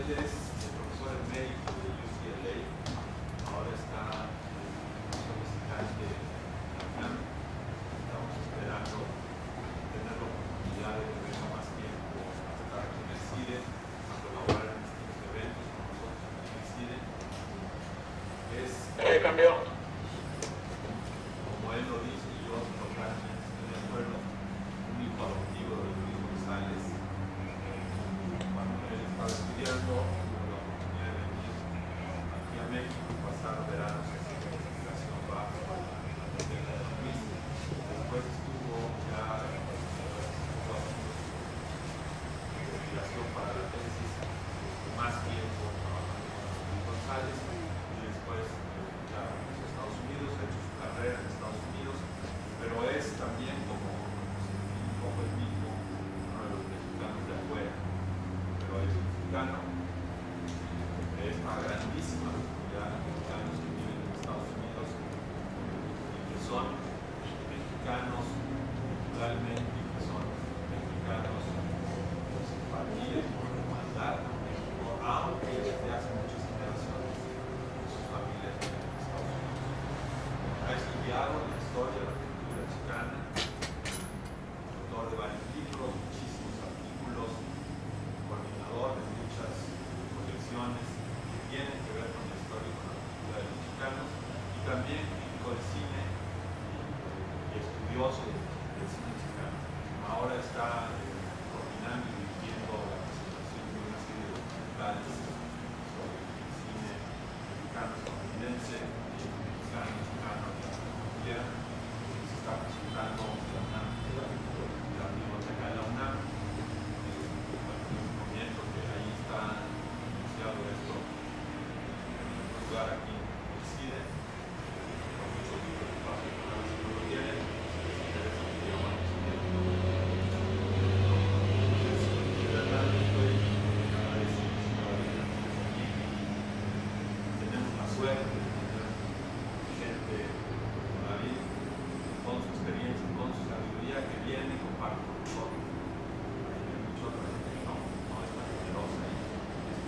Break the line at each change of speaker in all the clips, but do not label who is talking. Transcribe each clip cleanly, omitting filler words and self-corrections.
Él es el profesor emérito de UCLA, ahora está solicitante de la UNAM. Estamos esperando tener la oportunidad de que venga más tiempo a estar en el CIDE, a colaborar en distintos eventos con nosotros en el CIDE. Cambió. Como él lo dice, y yo totalmente estoy de acuerdo, un hijo adoptivo de Luis González. Cuando él estaba estudiando, tuvo la oportunidad de venir aquí a México y pasar veranos haciendo investigación bajo la tutela de Luis. Después estuvo ya en investigación para la tesis más tiempo trabajando con Luis González, y después ya a Estados Unidos, ha hecho su carrera en Estados Unidos, pero es también como un poco el mismo, uno de los mexicanos de afuera, pero es mexicano, de esta grandísima comunidad de mexicanos que viven en Estados Unidos y que son mexicanos culturalmente, y que son mexicanos por simpatía, por hermandad con México, aunque desde hace muchas generaciones sus familias viven en Estados Unidos. Ha estudiado la historia de la cultura chicana, autor de varios libros, muchísimos artículos, coordinador de muchas colecciones que tienen que ver con la historia y con la cultura de los chicanos, y también crítico de cine y estudioso del cine chicano. Ahora está coordinando y dirigiendo la presentación de una serie de documentales sobre el cine mexicano estadounidense y el mexicano chicano de la familia, que se está presentando en la UNAM, en la biblioteca de la UNAM. Recomiendo que ahí está anunciado esto en un lugar aquí en el CIDE, con muchos libros de paso, si no lo tienen, si les interesa el idioma, de verdad estoy agradecido, señora, aquí. Tenemos la suerte de tener gente como David, con su experiencia, con su sabiduría, que viene y comparte con nosotros. Hay mucha otra gente que no es tan generosa y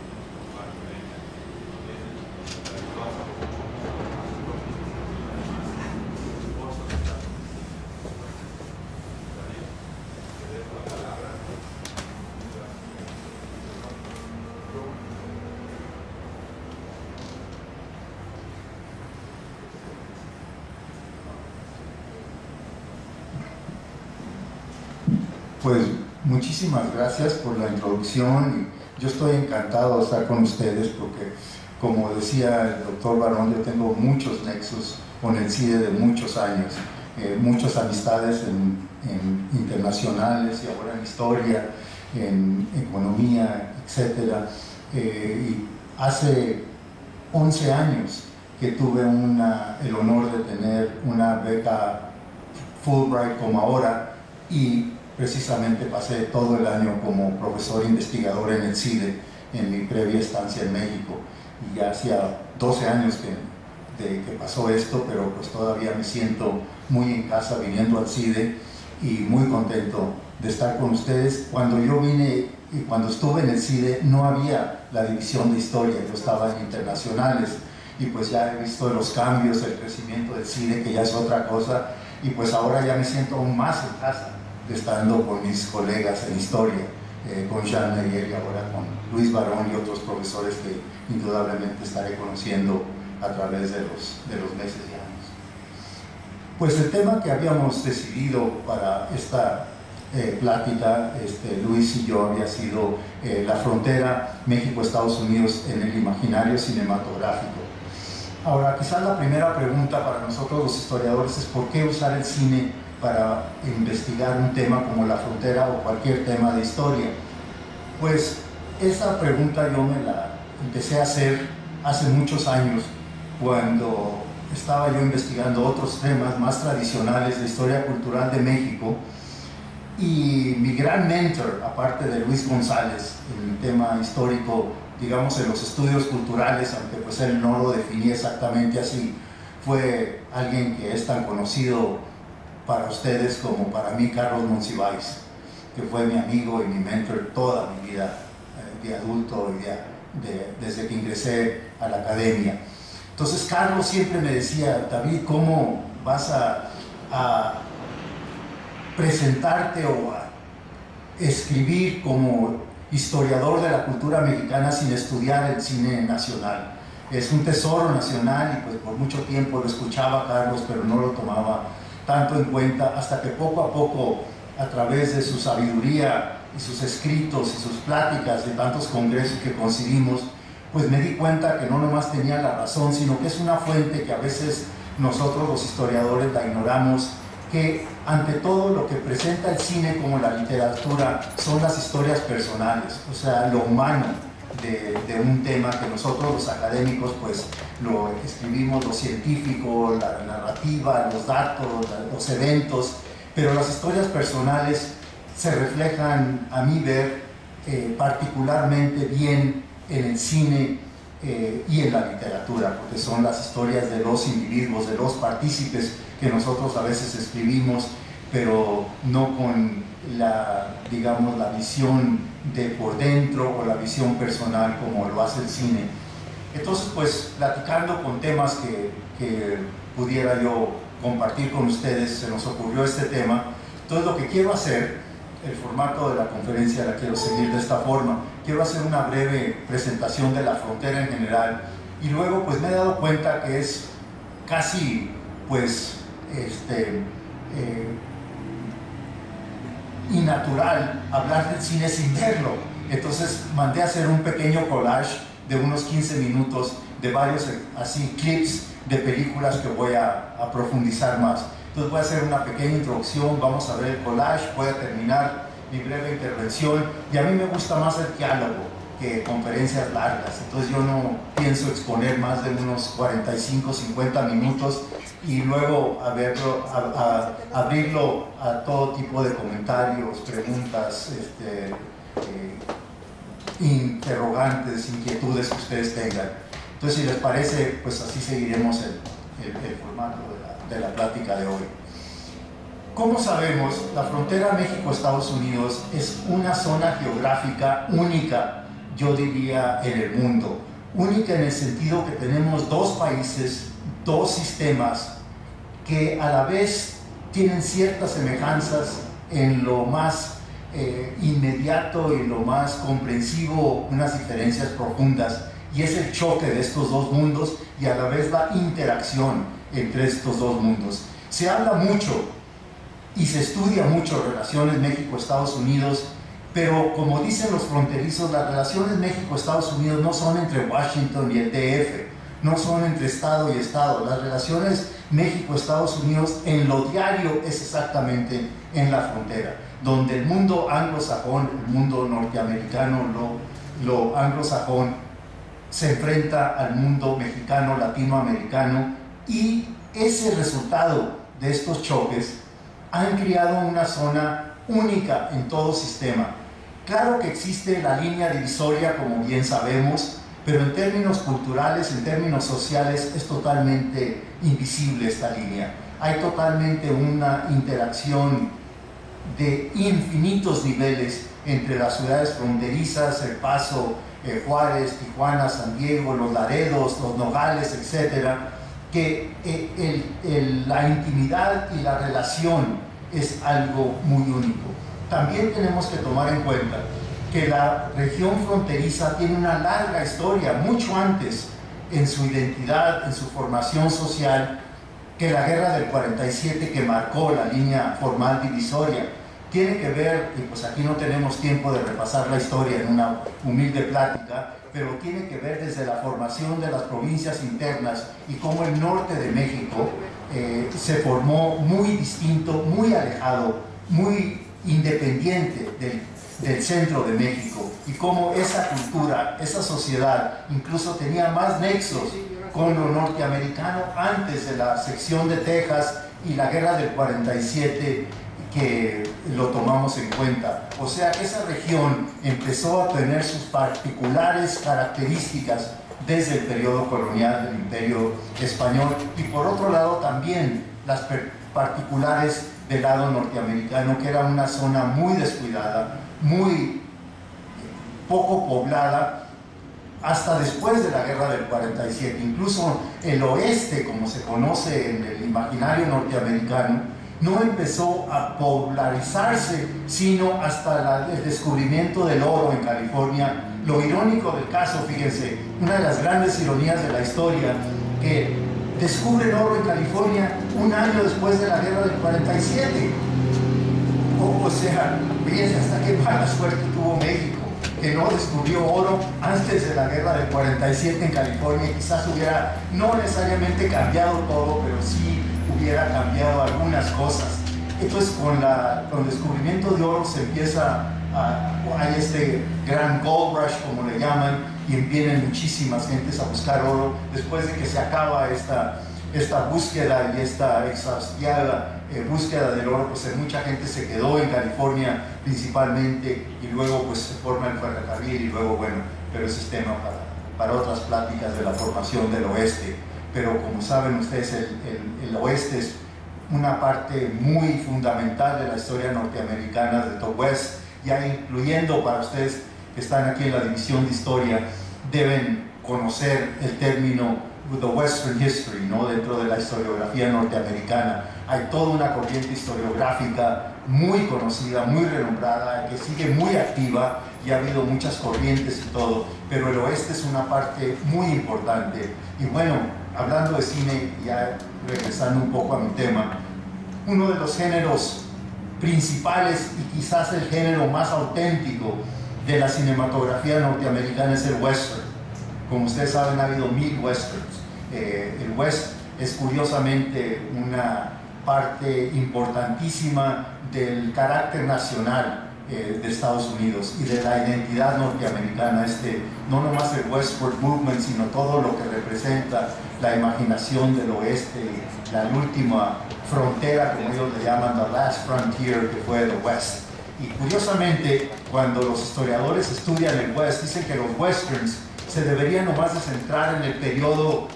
nos comparte, venga, no viene, lo hace con mucho gusto, con su propia iniciativa, además, su esposo está con David, te dejo la palabra.
Pues muchísimas gracias por la introducción. Yo estoy encantado de estar con ustedes porque, como decía el doctor Barón, yo tengo muchos nexos con el CIDE de muchos años, muchas amistades internacionales y ahora en historia, en economía, etc. Y hace 11 años que tuve el honor de tener una beca Fulbright como ahora, y precisamente pasé todo el año como profesor investigador en el CIDE en mi previa estancia en México, y ya hacía 12 años que pasó esto, pero pues todavía me siento muy en casa viniendo al CIDE y muy contento de estar con ustedes. Cuando yo vine y cuando estuve en el CIDE no había la división de historia, yo estaba en internacionales, y pues ya he visto los cambios, el crecimiento del CIDE, que ya es otra cosa, y pues ahora ya me siento aún más en casa, estando con mis colegas en historia, con Jean Meyer y ahora con Luis Barón y otros profesores que indudablemente estaré conociendo a través de los meses y años. Pues el tema que habíamos decidido para esta plática, Luis y yo, había sido la frontera México-Estados Unidos en el imaginario cinematográfico. Ahora, quizás la primera pregunta para nosotros los historiadores es ¿por qué usar el cine para investigar un tema como la frontera o cualquier tema de historia? Pues esa pregunta yo me la empecé a hacer hace muchos años, cuando estaba yo investigando otros temas más tradicionales de historia cultural de México, y mi gran mentor, aparte de Luis González, en el tema histórico, digamos en los estudios culturales, aunque pues él no lo definía exactamente así, fue alguien que es tan conocido para ustedes como para mí, Carlos Monsiváis, que fue mi amigo y mi mentor toda mi vida de adulto y desde que ingresé a la academia. Entonces Carlos siempre me decía, David, ¿cómo vas a presentarte o a escribir como historiador de la cultura mexicana sin estudiar el cine nacional? Es un tesoro nacional y pues por mucho tiempo lo escuchaba Carlos, pero no lo tomaba tanto en cuenta, hasta que poco a poco, a través de su sabiduría y sus escritos y sus pláticas de tantos congresos que coincidimos, pues me di cuenta que no nomás tenía la razón, sino que es una fuente que a veces nosotros los historiadores la ignoramos, que ante todo lo que presenta el cine como la literatura son las historias personales, o sea, lo humano de un tema que nosotros los académicos pues lo escribimos, lo científico, la narrativa, los datos, los eventos, pero las historias personales se reflejan, a mi ver, particularmente bien en el cine y en la literatura, porque son las historias de los individuos, de los partícipes que nosotros a veces escribimos, pero no con digamos, la visión de por dentro o la visión personal como lo hace el cine. Entonces, pues, platicando con temas que pudiera yo compartir con ustedes, se nos ocurrió este tema. Entonces, lo que quiero hacer, el formato de la conferencia la quiero seguir de esta forma. Quiero hacer una breve presentación de la frontera en general y luego, pues, me he dado cuenta que es casi, pues, innatural hablar del cine sin verlo. Entonces mandé a hacer un pequeño collage de unos 15 minutos de varios así clips de películas que voy a profundizar más. Entonces voy a hacer una pequeña introducción, vamos a ver el collage, voy a terminar mi breve intervención y a mí me gusta más el diálogo que conferencias largas. Entonces yo no pienso exponer más de unos 45, 50 minutos y luego abrirlo a todo tipo de comentarios, preguntas, interrogantes, inquietudes que ustedes tengan. Entonces, si les parece, pues así seguiremos el formato de la plática de hoy. Como sabemos, la frontera México-Estados Unidos es una zona geográfica única, yo diría, en el mundo. Única en el sentido que tenemos dos países, dos sistemas que a la vez tienen ciertas semejanzas en lo más inmediato y lo más comprensivo, unas diferencias profundas, y es el choque de estos dos mundos y a la vez la interacción entre estos dos mundos. Se habla mucho y se estudia mucho relaciones México-Estados Unidos, pero como dicen los fronterizos, las relaciones México-Estados Unidos no son entre Washington y el DF, no son entre Estado y Estado. Las relaciones México-Estados Unidos en lo diario es exactamente en la frontera, donde el mundo anglosajón, el mundo norteamericano, lo anglosajón, se enfrenta al mundo mexicano, latinoamericano, y ese resultado de estos choques han creado una zona única en todo sistema. Claro que existe la línea divisoria, como bien sabemos, pero en términos culturales, en términos sociales, es totalmente invisible esta línea. Hay totalmente una interacción de infinitos niveles entre las ciudades fronterizas, El Paso, Juárez, Tijuana, San Diego, Los Laredos, Los Nogales, etcétera, que la intimidad y la relación es algo muy único. También tenemos que tomar en cuenta que la región fronteriza tiene una larga historia, mucho antes en su identidad, en su formación social, que la guerra del 47, que marcó la línea formal divisoria. Tiene que ver, y pues aquí no tenemos tiempo de repasar la historia en una humilde plática, pero tiene que ver desde la formación de las provincias internas y cómo el norte de México se formó muy distinto, muy alejado, muy independiente del centro de México, y cómo esa cultura, esa sociedad incluso tenía más nexos con lo norteamericano antes de la sección de Texas y la guerra del 47, que lo tomamos en cuenta. O sea que esa región empezó a tener sus particulares características desde el periodo colonial del Imperio Español, y por otro lado también las particulares del lado norteamericano, que era una zona muy descuidada, muy poco poblada, hasta después de la guerra del 47. Incluso el oeste, como se conoce en el imaginario norteamericano, no empezó a popularizarse sino hasta el descubrimiento del oro en California. Lo irónico del caso, fíjense, una de las grandes ironías de la historia, que descubren oro en California un año después de la guerra del 47. O sea, fíjense hasta qué mala suerte tuvo México, que no descubrió oro antes de la guerra del 47 en California. Quizás hubiera no necesariamente cambiado todo, pero sí hubiera cambiado algunas cosas. Entonces con el descubrimiento de oro se empieza hay este gran gold rush, como le llaman, y vienen muchísimas gentes a buscar oro después de que se acaba esta búsqueda y esta exhaustiada búsqueda del oro. Pues mucha gente se quedó en California principalmente, y luego pues se forma el ferrocarril, y luego bueno, pero ese es tema para otras pláticas de la formación del oeste. Pero como saben ustedes, el oeste es una parte muy fundamental de la historia norteamericana de todo West, ya incluyendo, para ustedes que están aquí en la división de historia, deben conocer el término The Western History, ¿no? Dentro de la historiografía norteamericana hay toda una corriente historiográfica muy conocida, muy renombrada, que sigue muy activa, y ha habido muchas corrientes y todo, pero el oeste es una parte muy importante. Y bueno, hablando de cine, ya regresando un poco a mi tema, uno de los géneros principales y quizás el género más auténtico de la cinematografía norteamericana es el western. Como ustedes saben, ha habido 1000 westerns. El west es curiosamente una parte importantísima del carácter nacional de Estados Unidos y de la identidad norteamericana. No nomás el westward movement, sino todo lo que representa la imaginación del oeste, la última frontera, como ellos le llaman, the last frontier, que fue el West. Y curiosamente, cuando los historiadores estudian el West, dicen que los westerns se deberían nomás de centrar en el periodo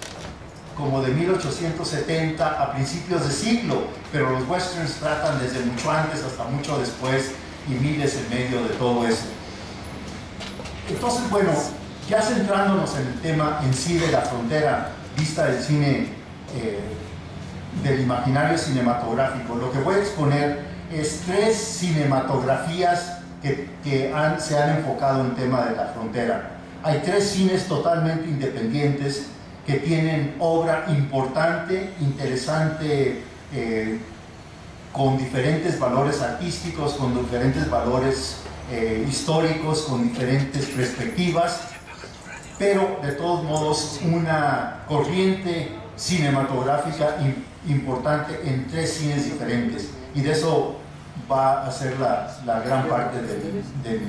como de 1870 a principios de siglo, pero los westerns tratan desde mucho antes hasta mucho después, y miles en medio de todo eso. Entonces, bueno, ya centrándonos en el tema en sí de la frontera vista del cine, del imaginario cinematográfico, lo que voy a exponer es 3 cinematografías que se han enfocado en el tema de la frontera. Hay 3 cines totalmente independientes que tienen obra importante, interesante, con diferentes valores artísticos, con diferentes valores históricos, con diferentes perspectivas, pero de todos modos una corriente cinematográfica importante en 3 cines diferentes, y de eso va a ser la gran parte de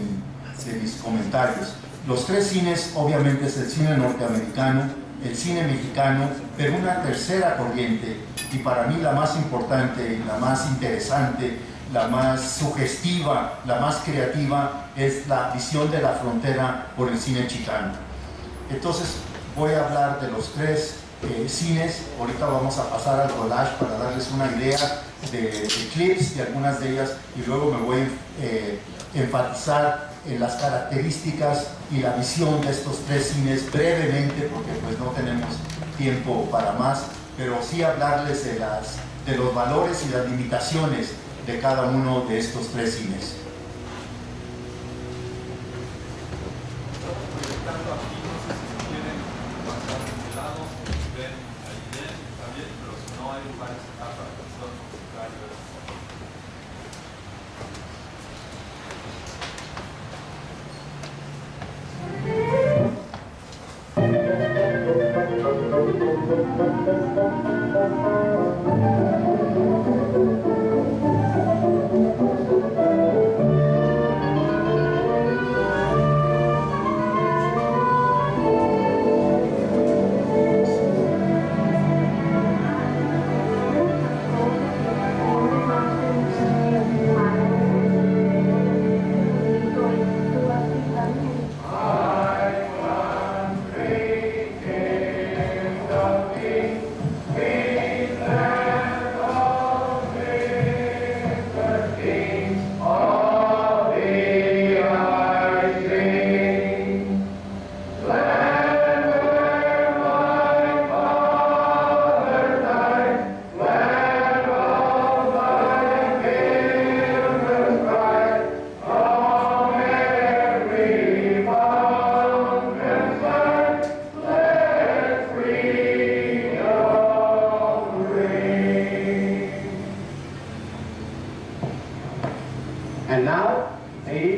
mis comentarios. Los 3 cines obviamente es el cine norteamericano, el cine mexicano, pero una tercera corriente, y para mí la más importante, la más interesante, la más sugestiva, la más creativa, es la visión de la frontera por el cine chicano. Entonces voy a hablar de los 3 cines. Ahorita vamos a pasar al collage para darles una idea de clips de algunas de ellas, y luego me voy a enfatizar en las características y la visión de estos 3 cines brevemente, porque pues no tenemos tiempo para más, pero sí hablarles de los valores y las limitaciones de cada uno de estos 3 cines.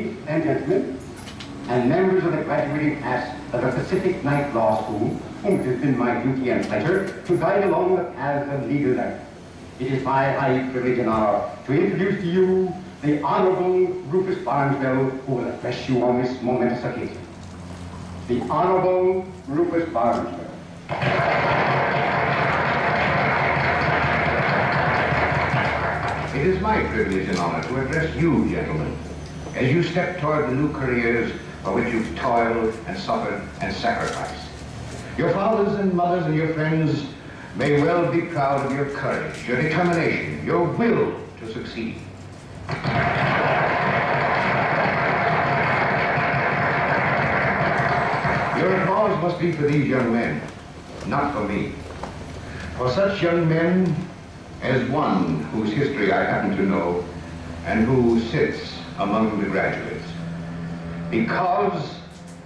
ladies and gentlemen, and members of the graduating class of the Pacific Night Law School, whom it has been my duty and pleasure to guide along the paths of legal life. It is my high privilege and honor to introduce to you the Honorable Rufus Barnesville, who will address you on this momentous occasion. The Honorable Rufus Barnesville.
It is my privilege and honor to address you, gentlemen, as you step toward the new careers for which you've toiled and suffered and sacrificed. Your fathers and mothers and your friends may well be proud of your courage, your determination, your will to succeed. Your applause must be for these young men, not for me. For such young men as one whose history I happen to know and who sits among the graduates. Because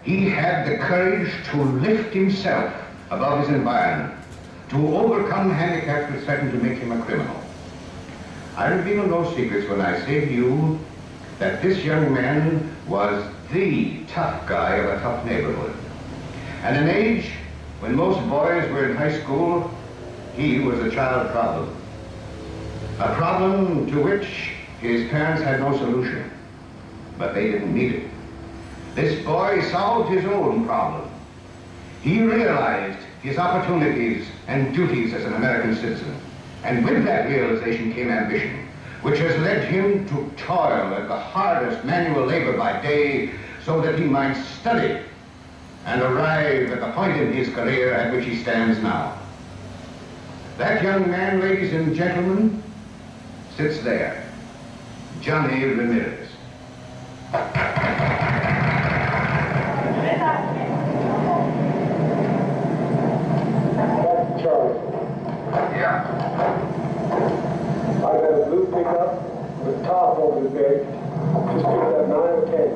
he had the courage to lift himself above his environment, to overcome handicaps which threatened to make him a criminal. I reveal no secrets when I say to you that this young man was the tough guy of a tough neighborhood. At an age when most boys were in high school, he was a child problem. A problem to which his parents had no solution, but they didn't need it. This boy solved his own problem. He realized his opportunities and duties as an American citizen. And with that realization came ambition, which has led him to toil at the hardest manual labor by day so that he might study and arrive at the point in his career at which he stands now. That young man, ladies and gentlemen, sits there, Johnny Ramirez.
Charlie.
Yeah.
I got a blue pickup with top over the bed. Just picked up 9 or 10.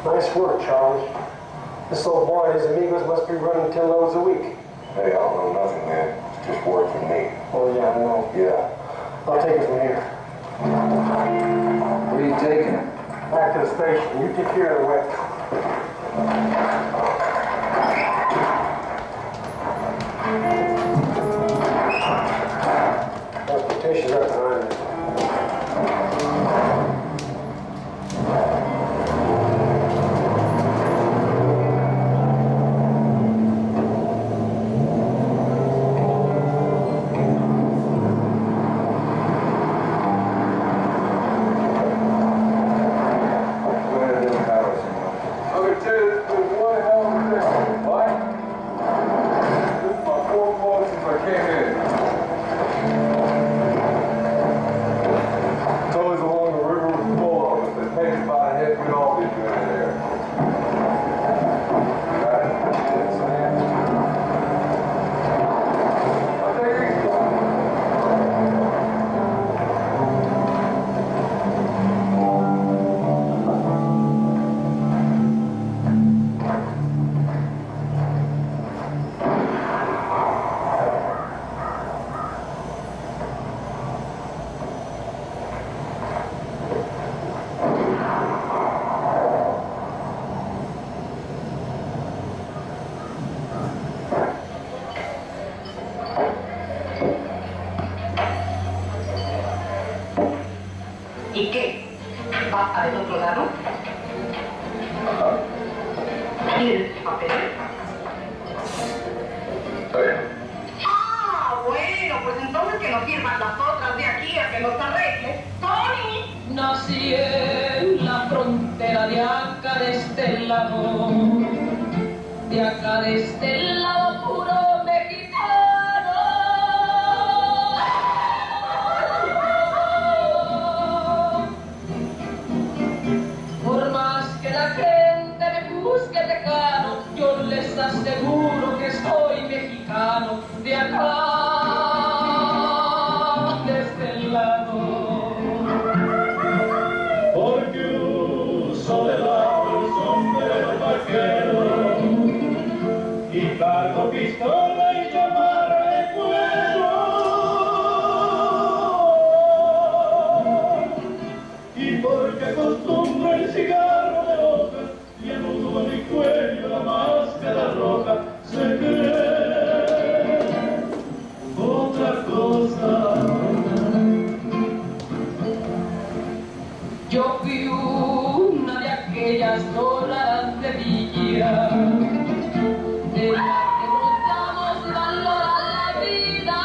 Nice work, Charlie. This old boy and his amigos must be running 10 loads a week.
Hey, I don't know nothing, man. It's just work for me.
Oh, yeah, I know.
Yeah.
I'll take it from here.
Where are you taking it?
Back to the station. You take care of the wet. Transportation's right behind me.
¿Y qué? ¿Va a del otro lado? ¿Y el papel?
Está bien.
no firman las otras de aquí a que los arregle. Tony.
Nací en la frontera de acá de este lado puro mexicano. Por más que la gente me busque tejano, yo les aseguro que soy mexicano de acá, de este lado.
Porque uso de lado el sombrero vaquero y cargo pistola y chamarra de cuero, y porque acostumbro el cigarro de hoja y anudo a mi cuello la máscara roja, se cree otra cosa.
Yo fui una de aquellas doradas de Villa, de las que nos damos valor a la vida.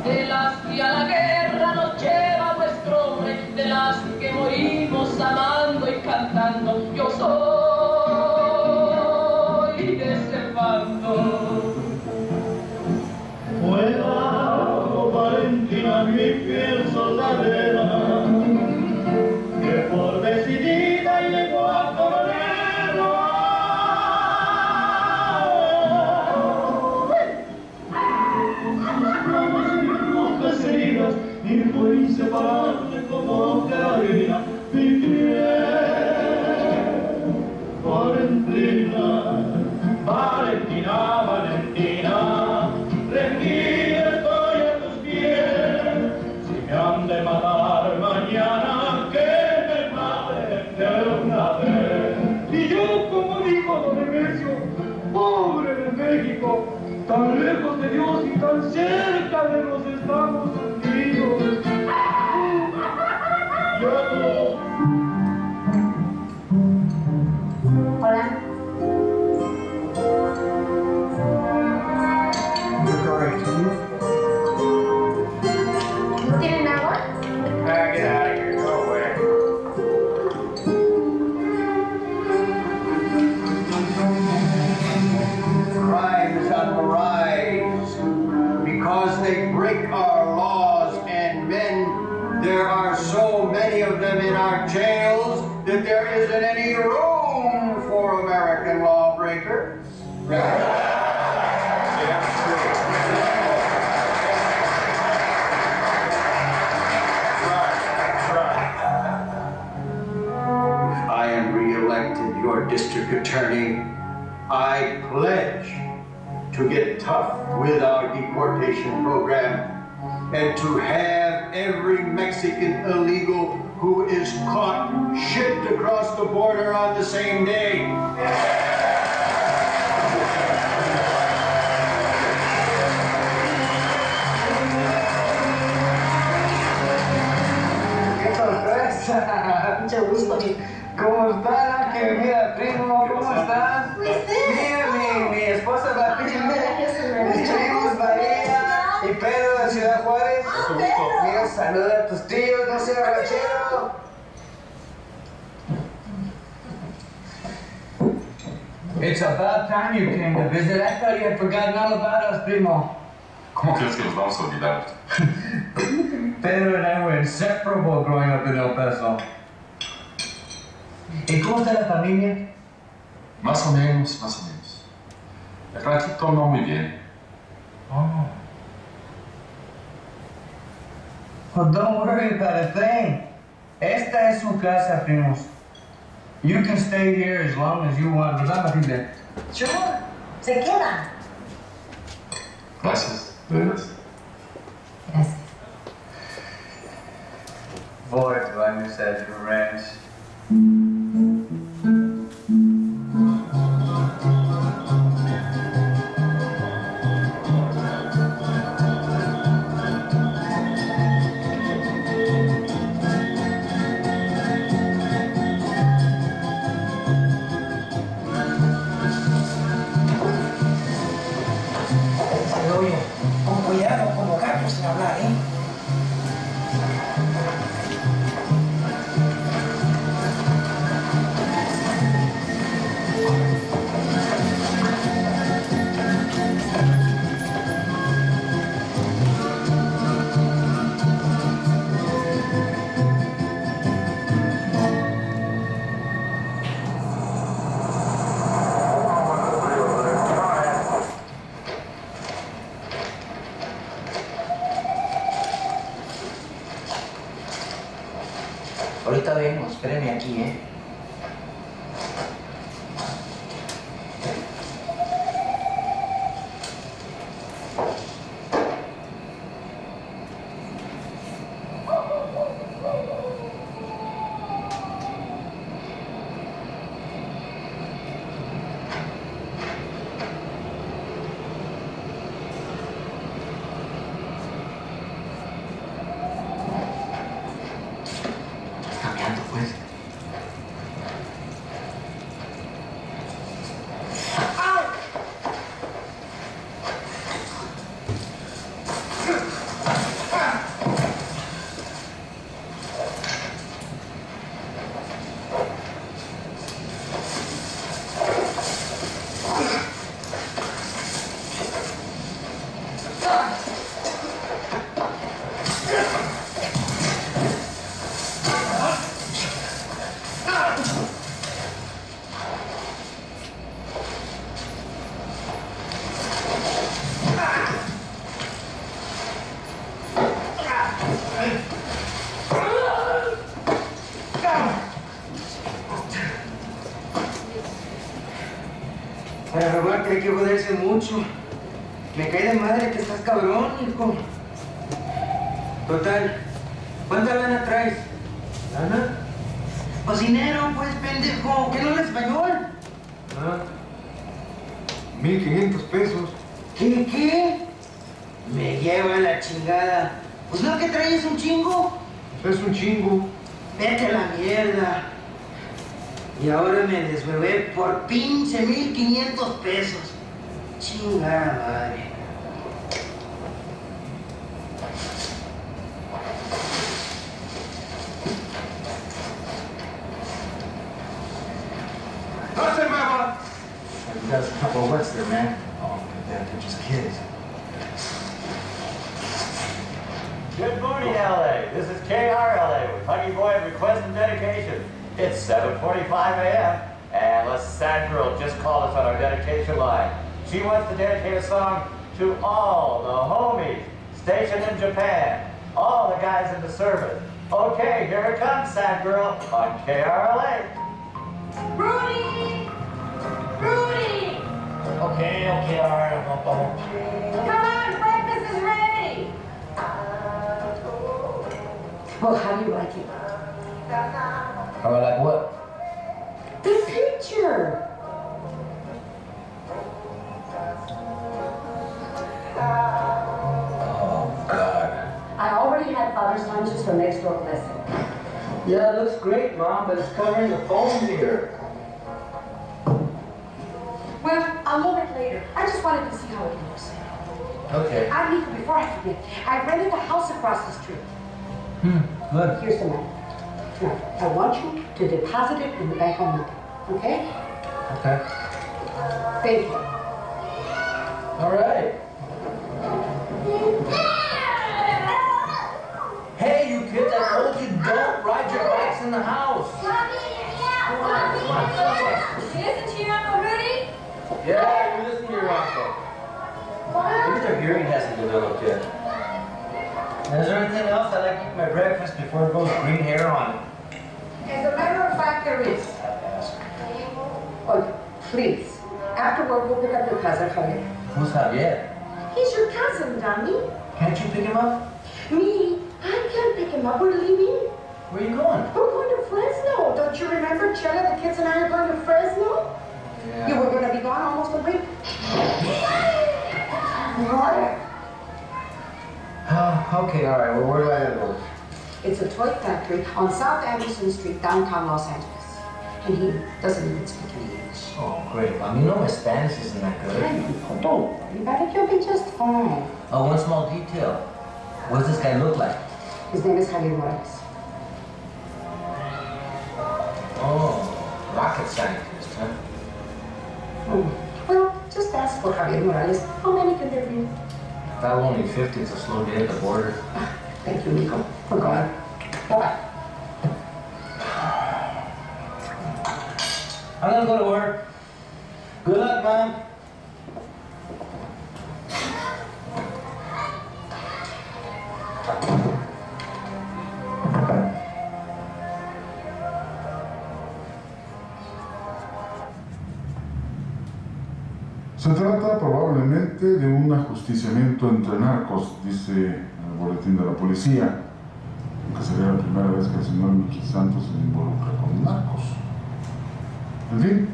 De las que a la guerra nos lleva nuestro hombre, de las que morimos amando y cantando. Yo soy de ese bando.
Cuidado, Valentina, mi fiel soldadera, que por decidida llegó a coronero. Sus rojas heridas, y fue inseparable como carabina, mi fiel Valentina, Valentina, Valentina. Rendida estoy a tus pies, si me han de matar mañana, que me maten de una vez. Y yo, como dijo don Nemesio, pobre de México, tan lejos de Dios y tan cerca de los Estados Unidos. Yo,
Hola. ¿No tienen agua?
Get out of here, go away. Crime is on the rise because they break our laws, and men, there are so many of them in our jails that there isn't any room for American lawbreakers. I am re-elected your district attorney. I pledge to get tough with our deportation program and to have every Mexican illegal who is caught shipped across the border on the same day. ¡Qué sorpresa!
Mucho gusto.
¿Cómo estás? Que mira, primo, ¿cómo estás? Mira, mi esposa la mis primos María y Pedro de Ciudad Juárez. Mira, saluda a tus tíos, no seas ranchero. It's about time you came to visit. I thought you had forgotten all about us, primo.
¿Cómo crees que nos vamos a olvidar?
Pedro and I were inseparable growing up in El Paso. ¿Y cómo está la familia?
Más o menos, más o menos. El ranchito no muy bien.
Oh. Well, don't worry about a thing. Esta es su casa, primos. You can stay here as long as you want. ¿Verdad, Matilde?
Sure. Se queda.
Gracias, de veras.
Gracias.
Boy, do I miss that new ranch.
espéreme aquí, ¿eh? Para robar hay que joderse mucho. Me cae de madre que estás cabrón, hijo. Total, ¿cuánta lana traes? ¿Lana? Pues dinero, pues, pendejo. ¿Qué no hablas español?
Ah, 1,500 pesos.
¿Qué? Me lleva la chingada. Pues no, que traes un chingo.
Es un chingo.
Vete a la mierda. Y ahora me desbebé por pinche 1,500 pesos. Chingada madre.
¡No se mueva!
You guys a couple of words there, man. Oh, they're just kids.
Good morning, LA. This is KRLA with Huggy Boy Request and Dedication. It's 7:45 a.m. and Lysandra just called us on our dedication line. She wants to dedicate a song to all the homies stationed in Japan, all the guys in the service. Okay, here it comes, sad girl, on KRLA.
Rudy! Rudy!
Okay, all right.
Come on, breakfast is ready! Oh, how do you like it?
How I like what?
The picture!
Oh, God.
I already had father's lunches from next door blessing.
Yeah, it looks great, Mom, but it's covering the phone here.
Well, I'll look at it later. I just wanted to see how it looks.
Okay.
Nico, before I forget, I rented a house across the street.
Good.
Here's the money. Now, I want you to deposit it in the bank on Monday, okay?
Okay.
Thank you.
All right. Hey, you kids, I told you don't ride your bikes in the house.
You listen to your Uncle Rudy?
Yeah, you listen to your uncle. Maybe their hearing hasn't developed yet. Is there anything else? I like to eat my breakfast before it goes green hair on it.
As a matter of fact, there is. Oh, please. After work, we'll pick up your cousin, Javier.
Who's Javier?
He's your cousin, dummy.
Can't you pick him up?
Me? I can't pick him up. We're leaving.
Where are you going?
We're going to Fresno. Don't you remember, Chella, the kids and I are going to Fresno?
Yeah.
You were going to be gone almost a week.
Okay, all right. Well, where do I gotta go?
It's a toy factory on South Anderson Street, downtown Los Angeles. And he doesn't even speak any English.
Oh, great. Well, you know my Spanish isn't that good.
Don't worry about it. You'll be just fine.
Oh, one small detail. What does this guy look like?
His name is Javier Morales.
Oh, rocket scientist, huh?
Well, just ask for Javier Morales. How many can there be?
If I were only 50, it's a slow day at the border.
Thank you, Nico. We're going. Bye-bye.
I'm gonna go to work. Good luck, Mom.
Se trata probablemente de un ajusticiamiento entre narcos, dice el boletín de la policía, aunque sería la primera vez que el señor Mickey Santos se involucra con narcos. En fin,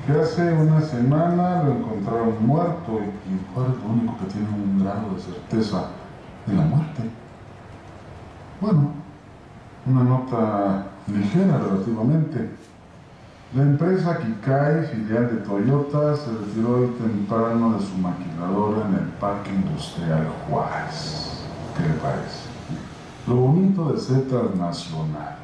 que hace una semana lo encontraron muerto y ¿cuál es lo único que tiene un grado de certeza de la muerte? Bueno, una nota ligera relativamente. La empresa Kikai, filial de Toyota, se retiró hoy temprano de su maquiladora en el Parque Industrial Juárez. ¿Qué le parece? Lo bonito de ser transnacional.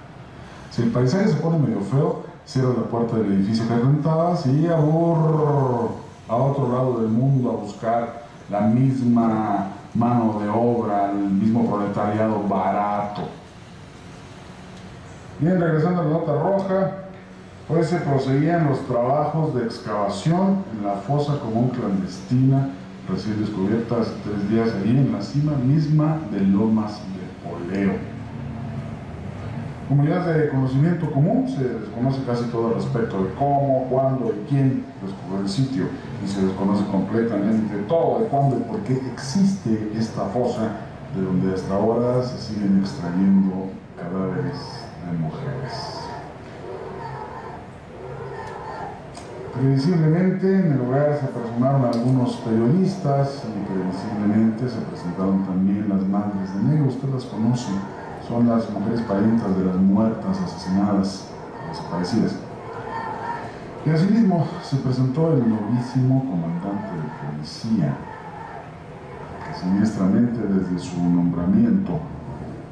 Si el paisaje se pone medio feo, cierra la puerta del edificio que rentabas y a otro lado del mundo a buscar la misma mano de obra, el mismo proletariado barato. Bien, regresando a la nota roja, hoy se proseguían los trabajos de excavación en la fosa común clandestina, recién descubierta hace 3 días allí en la cima misma de Lomas de Poleo. Comunidades de conocimiento común, se desconoce casi todo al respecto de cómo, cuándo y quién descubrió el sitio, y se desconoce completamente todo de cuándo y por qué existe esta fosa, de donde hasta ahora se siguen extrayendo cadáveres de mujeres. Previsiblemente en el lugar se apersonaron algunos periodistas y previsiblemente se presentaron también las madres de negro. Usted las conoce, son las mujeres parientas de las muertas, asesinadas, desaparecidas. Y asimismo se presentó el novísimo comandante de policía, que siniestramente desde su nombramiento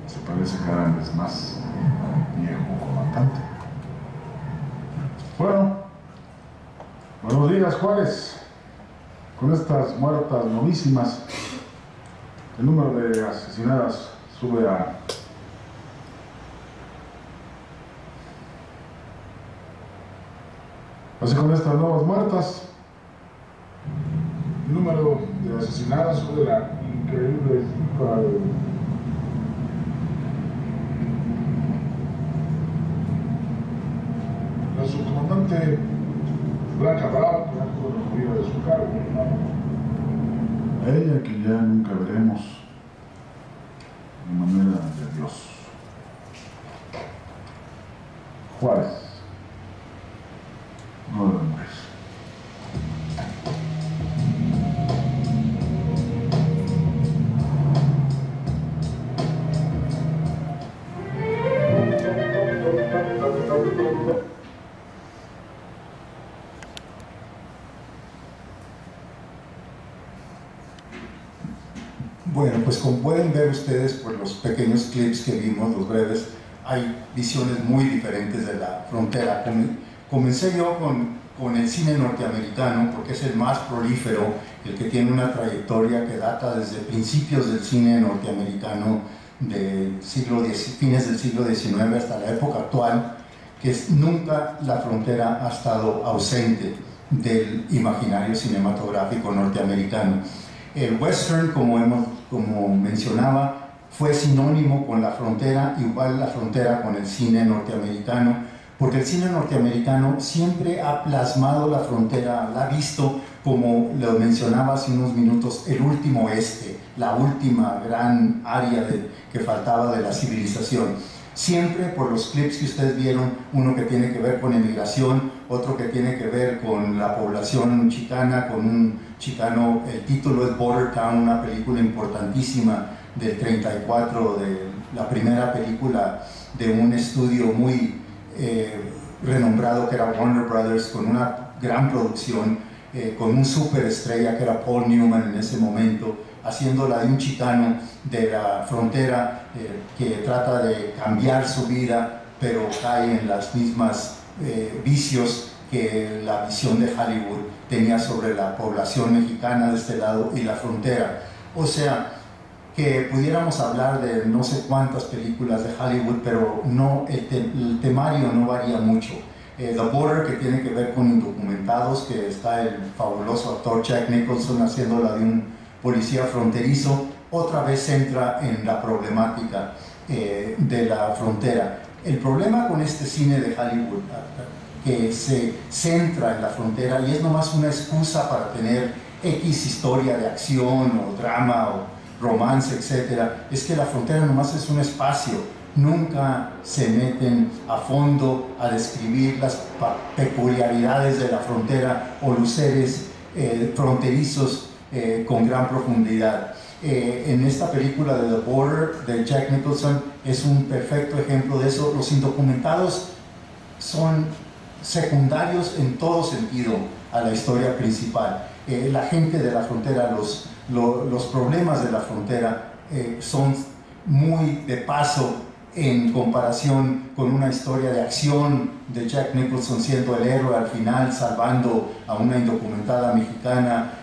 se parece cada vez más viejo comandante. Bueno, buenos días, Juárez. Con estas muertas novísimas, el número de asesinadas sube a así con estas nuevas muertas, el número de asesinadas sube la increíble cifra de la subcomandante Blanca Bravo, que ha correspondido de su cargo. A ella que ya nunca veremos de manera de Dios. Juárez. No lo demores.
Bueno, pues como pueden ver ustedes por los pequeños clips que vimos, los breves, hay visiones muy diferentes de la frontera. Comencé yo con el cine norteamericano porque es el más prolífero, el que tiene una trayectoria que data desde principios del cine norteamericano del fines del siglo XIX hasta la época actual, que nunca la frontera ha estado ausente del imaginario cinematográfico norteamericano. El western, como mencionaba, fue sinónimo con la frontera, igual la frontera con el cine norteamericano, porque el cine norteamericano siempre ha plasmado la frontera, la ha visto como lo mencionaba hace unos minutos, el último oeste, la última gran área que faltaba de la civilización. Siempre por los clips que ustedes vieron, uno que tiene que ver con emigración, otro que tiene que ver con la población chicana, con un chicano, el título es Border Town, una película importantísima del 34, de la primera película de un estudio muy renombrado que era Warner Brothers, con una gran producción, con un superestrella que era Paul Newman en ese momento, haciéndola de un chicano de la frontera que trata de cambiar su vida, pero cae en las mismas vicios que la visión de Hollywood tenía sobre la población mexicana de este lado y la frontera. O sea, que pudiéramos hablar de no sé cuántas películas de Hollywood, pero no, el temario no varía mucho. The Border, que tiene que ver con indocumentados, que está el fabuloso actor Jack Nicholson haciéndola de un policía fronterizo, otra vez entra en la problemática de la frontera. El problema con este cine de Hollywood, que se centra en la frontera y es nomás una excusa para tener X historia de acción o drama o romance, etc. Es que la frontera nomás es un espacio. Nunca se meten a fondo a describir las peculiaridades de la frontera o luceres fronterizos con gran profundidad. En esta película de The Border de Jack Nicholson es un perfecto ejemplo de eso. Los indocumentados son secundarios en todo sentido a la historia principal. La gente de la frontera, los problemas de la frontera son muy de paso en comparación con una historia de acción de Jack Nicholson siendo el héroe al final, salvando a una indocumentada mexicana,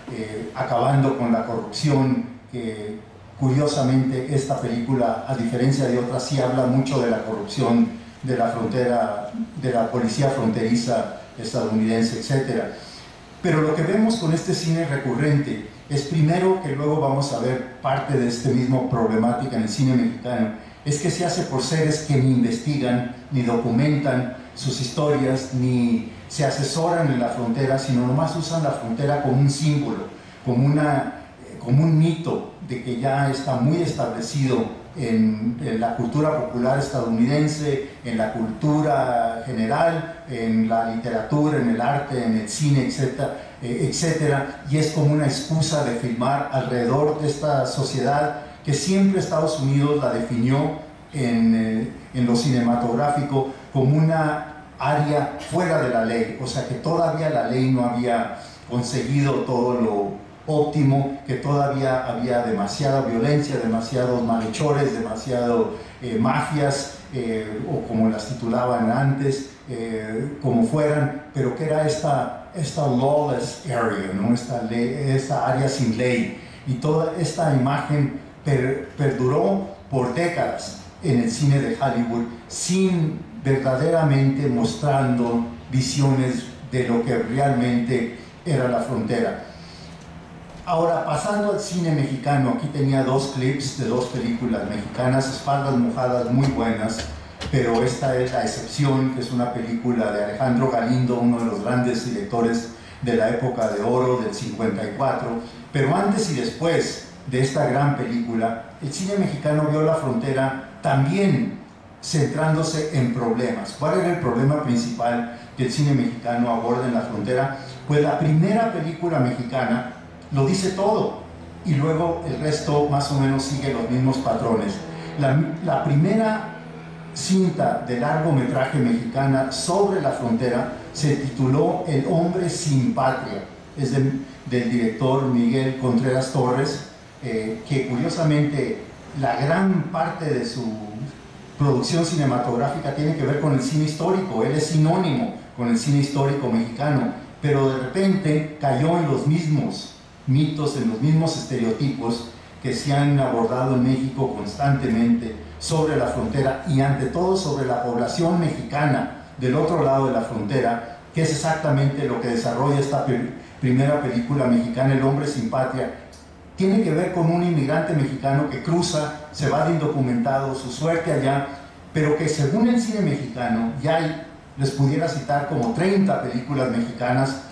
acabando con la corrupción, que curiosamente esta película, a diferencia de otras, sí habla mucho de la corrupción de la frontera, de la policía fronteriza estadounidense, etc. Pero lo que vemos con este cine recurrente es primero, que luego vamos a ver parte de esta misma problemática en el cine mexicano, es que se hace por seres que ni investigan, ni documentan sus historias, ni se asesoran en la frontera, sino nomás usan la frontera como un símbolo, como un mito de que ya está muy establecido en la cultura popular estadounidense, en la cultura general, en la literatura, en el arte, en el cine, etcétera, y es como una excusa de filmar alrededor de esta sociedad que siempre Estados Unidos la definió en lo cinematográfico como una área fuera de la ley, o sea que todavía la ley no había conseguido todo lo óptimo, que todavía había demasiada violencia, demasiados malhechores, demasiado mafias, o como las titulaban antes, como fueran, pero que era esta lawless area, ¿no? esta área sin ley, y toda esta imagen perduró por décadas en el cine de Hollywood sin verdaderamente mostrando visiones de lo que realmente era la frontera. Ahora, pasando al cine mexicano, aquí tenía dos clips de dos películas mexicanas, Espaldas Mojadas, muy buenas, pero esta es la excepción, que es una película de Alejandro Galindo, uno de los grandes directores de la época de oro del 54, pero antes y después de esta gran película, el cine mexicano vio la frontera también centrándose en problemas. ¿Cuál era el problema principal que el cine mexicano aborda en la frontera? Pues la primera película mexicana lo dice todo, y luego el resto más o menos sigue los mismos patrones. La primera cinta de largometraje mexicana sobre la frontera se tituló El hombre sin patria, es del director Miguel Contreras Torres, que curiosamente la gran parte de su producción cinematográfica tiene que ver con el cine histórico. Él es sinónimo con el cine histórico mexicano, pero de repente cayó en los mismos mitos, en los mismos estereotipos que se han abordado en México constantemente sobre la frontera, y ante todo sobre la población mexicana del otro lado de la frontera, que es exactamente lo que desarrolla esta primera película mexicana, El hombre sin patria. Tiene que ver con un inmigrante mexicano que cruza, se va de indocumentado, su suerte allá, pero que según el cine mexicano, ya les pudiera citar como 30 películas mexicanas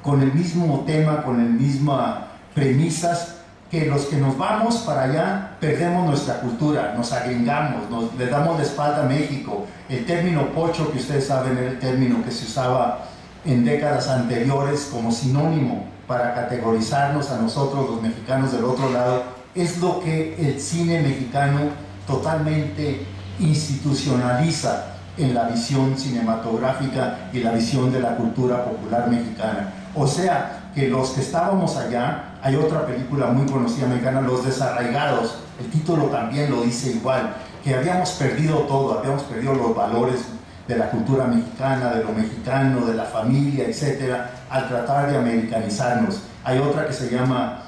con el mismo tema, con las mismas premisas, que los que nos vamos para allá perdemos nuestra cultura, nos agringamos, le damos la espalda a México. El término pocho, que ustedes saben, era el término que se usaba en décadas anteriores como sinónimo para categorizarnos a nosotros los mexicanos del otro lado, es lo que el cine mexicano totalmente institucionaliza en la visión cinematográfica y la visión de la cultura popular mexicana. O sea, que los que estábamos allá, hay otra película muy conocida mexicana, Los Desarraigados, el título también lo dice igual, que habíamos perdido todo, habíamos perdido los valores de la cultura mexicana, de lo mexicano, de la familia, etcétera, al tratar de americanizarnos. Hay otra que se llama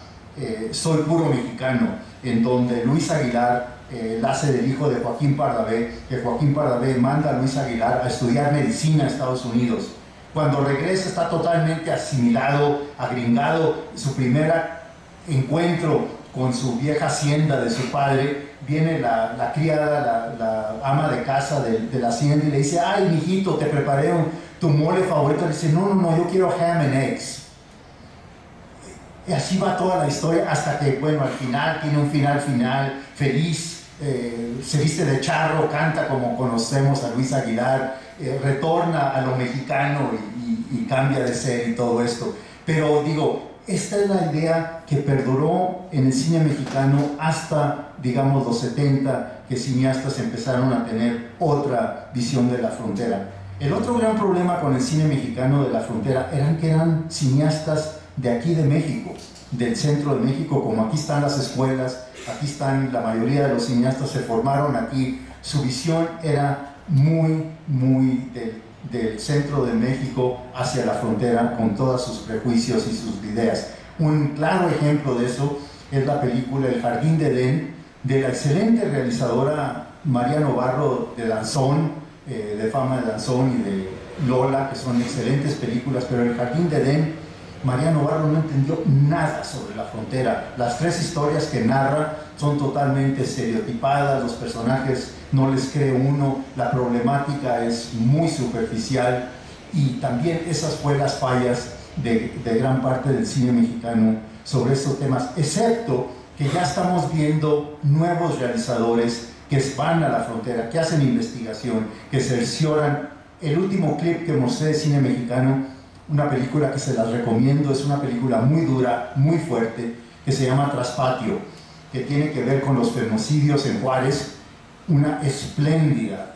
Soy puro mexicano, en donde Luis Aguilar la hace del hijo de Joaquín Pardavé, que Joaquín Pardavé manda a Luis Aguilar a estudiar medicina a Estados Unidos. Cuando regresa está totalmente asimilado, agringado. Su primer encuentro con su vieja hacienda de su padre, viene la criada, la ama de casa de la hacienda y le dice, ay, mijito, te preparé tu mole favorito. Le dice, no, yo quiero ham and eggs. Y así va toda la historia hasta que, bueno, al final tiene un final feliz, se viste de charro, canta como conocemos a Luis Aguilar, retorna a lo mexicano y cambia de ser y todo esto. Pero digo, esta es la idea que perduró en el cine mexicano hasta, digamos, los 70, que cineastas empezaron a tener otra visión de la frontera. El otro gran problema con el cine mexicano de la frontera que eran cineastas de aquí de México, del centro de México, como aquí están las escuelas, aquí están la mayoría de los cineastas, se formaron aquí, su visión era muy del centro de México hacia la frontera, con todos sus prejuicios y sus ideas. Un claro ejemplo de eso es la película El Jardín de Edén, de la excelente realizadora María Novarro de Danzón, de fama de Danzón y de Lola, que son excelentes películas, pero El Jardín de Edén, María Novarro no entendió nada sobre la frontera. Las tres historias que narra son totalmente estereotipadas, los personajes no les cree uno, la problemática es muy superficial, y también esas fueron las fallas de gran parte del cine mexicano sobre estos temas, excepto que ya estamos viendo nuevos realizadores que van a la frontera, que hacen investigación, que cercioran. El último clip que mostré de cine mexicano, una película que se las recomiendo, es una película muy dura, muy fuerte, que se llama Traspatio, que tiene que ver con los femicidios en Juárez. Una espléndida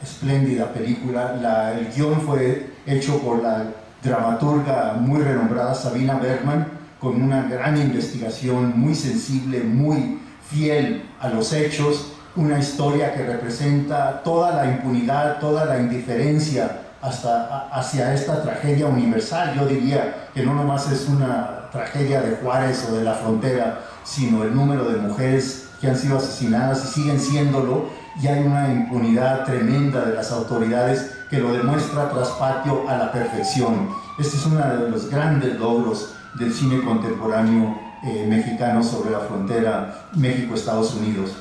película. El guión fue hecho por la dramaturga muy renombrada Sabina Bergman, con una gran investigación, muy sensible, muy fiel a los hechos, una historia que representa toda la impunidad, toda la indiferencia hacia esta tragedia universal. Yo diría que no nomás es una tragedia de Juárez o de la frontera, sino el número de mujeres que han sido asesinadas y siguen siéndolo, y hay una impunidad tremenda de las autoridades que lo demuestra Traspatio a la perfección. Este es uno de los grandes logros del cine contemporáneo mexicano sobre la frontera México-Estados Unidos.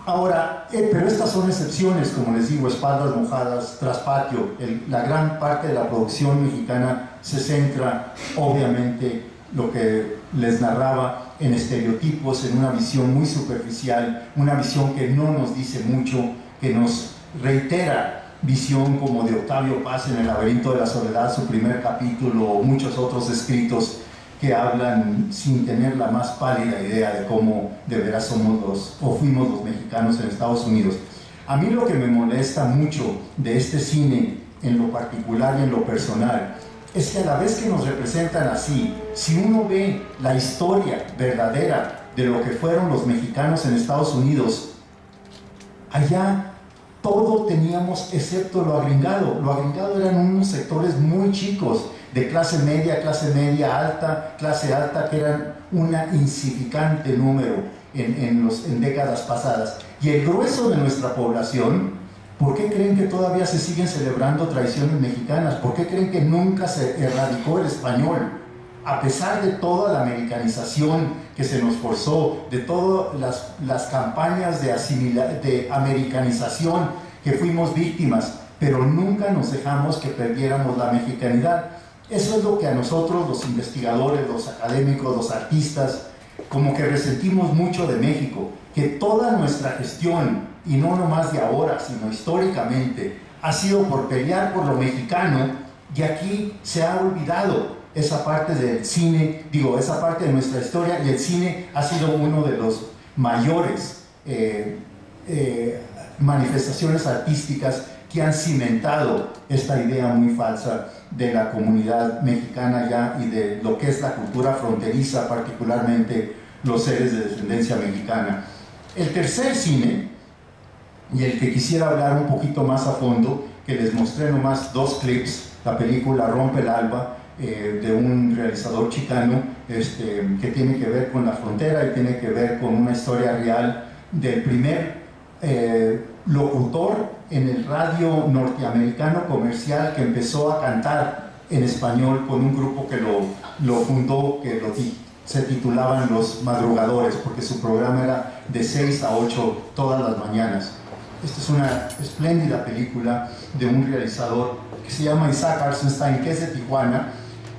Ahora, pero estas son excepciones, como les digo, Espaldas Mojadas, Traspatio. La gran parte de la producción mexicana se centra, obviamente, lo que les narraba, en estereotipos, en una visión muy superficial, una visión que no nos dice mucho, que nos reitera visión como de Octavio Paz en El laberinto de la soledad, su primer capítulo, o muchos otros escritos que hablan sin tener la más pálida idea de cómo de veras somos fuimos los mexicanos en Estados Unidos. A mí lo que me molesta mucho de este cine, en lo particular y en lo personal, es que a la vez que nos representan así, si uno ve la historia verdadera de lo que fueron los mexicanos en Estados Unidos, allá todo teníamos excepto lo agringado. Lo agringado eran unos sectores muy chicos, de clase media alta, clase alta, que eran una insignificante número en décadas pasadas. Y el grueso de nuestra población, ¿por qué creen que todavía se siguen celebrando tradiciones mexicanas? ¿Por qué creen que nunca se erradicó el español? A pesar de toda la americanización que se nos forzó, de todas las campañas de americanización que fuimos víctimas, pero nunca nos dejamos que perdiéramos la mexicanidad. Eso es lo que a nosotros, los investigadores, los académicos, los artistas, como que resentimos mucho de México, que toda nuestra gestión, y no nomás de ahora, sino históricamente, ha sido por pelear por lo mexicano, y aquí se ha olvidado esa parte del cine, esa parte de nuestra historia, y el cine ha sido uno de los mayores manifestaciones artísticas que han cimentado esta idea muy falsa de la comunidad mexicana ya, y de lo que es la cultura fronteriza, particularmente los seres de descendencia mexicana. El tercer cine, y el que quisiera hablar un poquito más a fondo, que les mostré nomás dos clips, la película Rompe el Alba, de un realizador chicano, que tiene que ver con la frontera y tiene que ver con una historia real del primer locutor en el radio norteamericano comercial que empezó a cantar en español con un grupo que lo fundó, que se titulaban Los Madrugadores, porque su programa era de 6 a 8 todas las mañanas. Esta es una espléndida película de un realizador que se llama Isaac Arsenstein, que es de Tijuana,